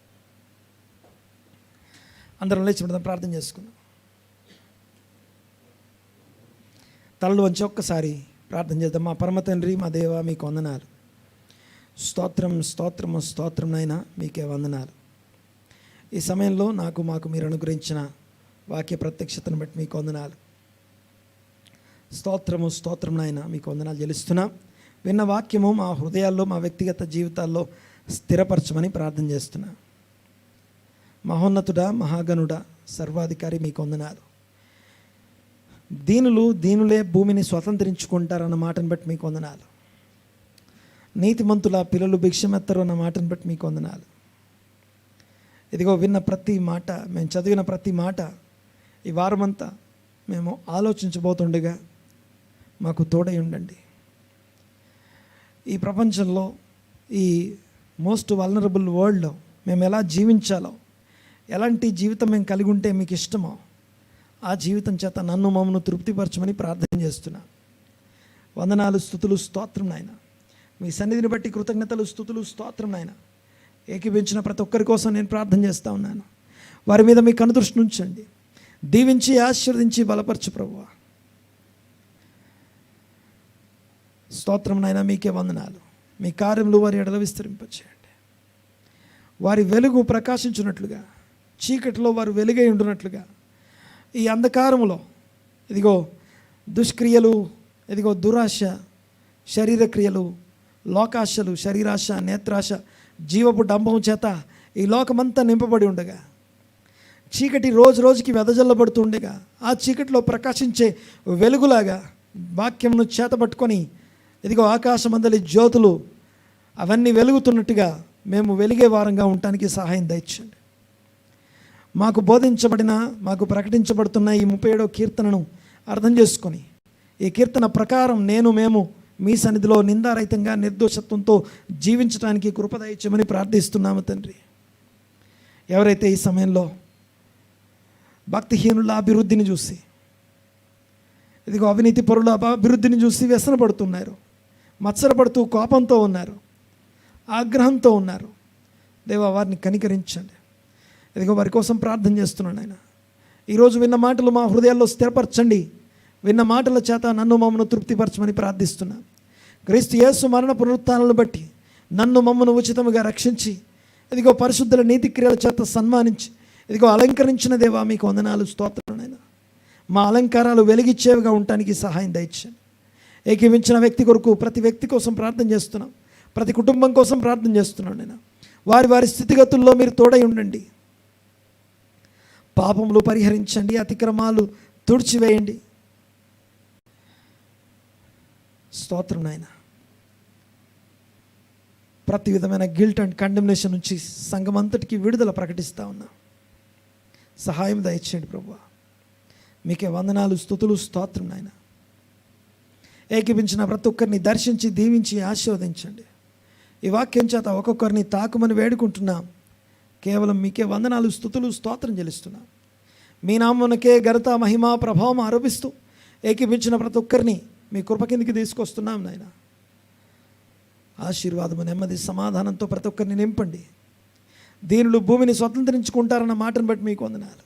Speaker 1: తలలు వంచి ఒక్కసారి ప్రార్థన చేద్దాం. మా పరమ తండ్రి, మా దేవ, మీకు వందనాలు. స్తోత్రం నాయనా, మీకే వందనాలు. ఈ సమయంలో మాకు మీరు అనుగ్రహించిన వాక్య ప్రత్యక్షతను బట్టి మీకు వందనాలు. స్తోత్రం నాయనా, మీకు వందనాలు చెల్లిస్తున్నా. విన్న వాక్యము మా హృదయాల్లో, మా వ్యక్తిగత జీవితాల్లో స్థిరపరచమని ప్రార్థన చేస్తున్నా. మహోన్నతుడా, మహాగణుడా, సర్వాధికారి, మీకు వందనాలు. దీనులే భూమిని స్వతంత్రించుకుంటారన్న మాటను బట్టి మీకు వందనాలు. నీతిమంతుల పిల్లలు భిక్షమెత్తరు అన్న మాటను బట్టి మీకు వందనాలు. ఇదిగో విన్న ప్రతి మాట, మేము చదివిన ప్రతి మాట ఈ వారమంతా మేము ఆలోచించబోతుండగా మాకు తోడై ఉండండి. ఈ ప్రపంచంలో, ఈ మోస్ట్ వల్నరబుల్ వరల్డ్లో మేము ఎలా జీవించాలో, ఎలాంటి జీవితం మేము కలిగి ఉంటే మీకు ఇష్టమో ఆ జీవితం చేత నన్ను మమ్మను తృప్తిపరచమని ప్రార్థన చేస్తున్నా. వందనాలు, స్తుతులు, స్తోత్రం నాయన. మీ సన్నిధిని బట్టి కృతజ్ఞతలు, స్తుతులు, స్తోత్రం నాయన. ఏకీభించిన ప్రతి ఒక్కరి కోసం నేను ప్రార్థన చేస్తూ ఉన్నాను. వారి మీద మీ కనుదృష్టి ఉంచండి, దీవించి ఆశీర్వదించి బలపరచు ప్రభువా. స్తోత్రం నాయన, మీకే వందనాలు. మీ కార్యములు వారి ఎడల విస్తరింపచేయండి. వారి వెలుగు ప్రకాశించున్నట్లుగా, చీకటిలో వారు వెలుగై ఉండున్నట్లుగా, ఈ అంధకారములో ఇదిగో దుష్క్రియలు, ఇదిగో దురాశ, శరీర క్రియలు, లోకాశలు, శరీరాశ, నేత్రాశ, జీవపు డంబం చేత ఈ లోకమంతా నింపబడి ఉండగా, చీకటి రోజు రోజుకి వెదజల్లబడుతూ ఉండగా, ఆ చీకటిలో ప్రకాశించే వెలుగులాగా వాక్యమును చేతబట్టుకొని ఇదిగో ఆకాశమందలి జ్యోతులు అవన్నీ వెలుగుతున్నట్టుగా మేము వెలిగే వారంగా ఉండటానికి సహాయం దయచేయండి. మాకు బోధించబడిన, మాకు ప్రకటించబడుతున్న ఈ 37వ కీర్తనను అర్థం చేసుకొని, ఈ కీర్తన ప్రకారం మేము మీ సన్నిధిలో నిందారహితంగా నిర్దోషత్వంతో జీవించడానికి కృప దయచేయమని ప్రార్థిస్తున్నాము తండ్రి. ఎవరైతే ఈ సమయంలో భక్తిహీనుల అభివృద్ధిని చూసి, ఇదిగో అవినీతి పరుల అభివృద్ధిని చూసి వ్యసనపడుతున్నారు, మత్సరపడుతూ కోపంతో ఉన్నారు, ఆగ్రహంతో ఉన్నారు, దేవా వారిని కనికరించండి. ఇదిగో వారి కోసం ప్రార్థన చేస్తున్నాను ఆయన. ఈరోజు విన్న మాటలు మా హృదయాల్లో స్థిరపరచండి. విన్న మాటల చేత నన్ను మమ్మను తృప్తిపరచమని ప్రార్థిస్తున్నాను. క్రీస్తు యేసు మరణ పునరుత్థానాలను బట్టి నన్ను మమ్మను ఉచితముగా రక్షించి, ఇదిగో పరిశుద్ధుల నీతి క్రియల చేత సన్మానించి, ఇదిగో అలంకరించిన దేవా మీకు వందనాలు, స్తోత్రం నాయన. మా అలంకారాలు వెలిగిచ్చేవిగా ఉండటానికి సహాయం దయచేయండి. ఏకీవించిన వ్యక్తి కొరకు, ప్రతి వ్యక్తి కోసం ప్రార్థన చేస్తున్నాం. ప్రతి కుటుంబం కోసం ప్రార్థన చేస్తున్నాను నేను. వారి వారి స్థితిగతుల్లో మీరు తోడై ఉండండి. పాపములు పరిహరించండి, అతిక్రమాలు తుడిచివేయండి. స్తోత్రం నాయన. ప్రతి విధమైన గిల్ట్ అండ్ కండెమ్నేషన్ నుంచి సంఘం అంతటికి విడుదల ప్రకటిస్తూ ఉన్నా. సహాయం దయచేయండి ప్రభువా. మీకే వందనాలు, స్తుతులు, స్తోత్రం నాయన. ఏకీపించిన ప్రతి ఒక్కరిని దర్శించి, దీవించి, ఆశీర్వదించండి. ఈ వాక్యం చేత ఒక్కొక్కరిని తాకుమని వేడుకుంటున్నాం. కేవలం మీకే వందనాలు, స్తుతులు, స్తోత్రం చెల్లిస్తున్నాం. మీ నామమునకే ఘనత, మహిమ, ప్రభావం ఆరోపిస్తూ ఏకీపించిన ప్రతి ఒక్కరిని మీ కృప కిందికి తీసుకొస్తున్నాం నాయన. ఆశీర్వాదము, నెమ్మది, సమాధానంతో ప్రతి ఒక్కరిని నింపండి. దీనులు భూమిని స్వతంత్రించుకుంటారన్న మాటను బట్టి మీకు వందనాలు.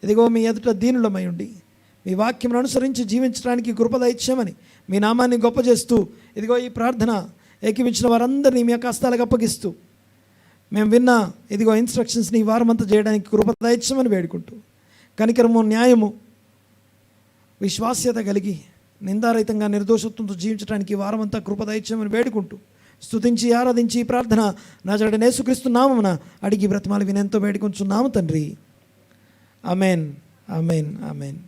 Speaker 1: ఇదిగో మీ ఎదుట దీనులమై ఉండి మీ వాక్యం అనుసరించి జీవించడానికి కృప దయచేయమని మీ నామాన్ని గొప్ప చేస్తూ, ఇదిగో ఈ ప్రార్థన ఏకీవించిన వారందరినీ మీ యొక్క హస్తాలకు అప్పగిస్తూ, మేము విన్న ఇదిగో ఇన్స్ట్రక్షన్స్ని ఈ వారమంతా చేయడానికి కృప దయచేయమని వేడుకుంటూ, కనికరము, న్యాయము, విశ్వాస్యత కలిగి నిందారహితంగా నిర్దోషత్వంతో జీవించడానికి ఈ వారమంతా కృప దయచేయమని వేడుకుంటూ, స్తుతించి ఆరాధించి ఈ ప్రార్థన నజరేయుడైన యేసుక్రీస్తు నామమున అడిగి బ్రతిమాలి వినయంతో వేడుకొంచున్నాము తండ్రి. ఆమేన్, ఆమేన్, ఆమేన్.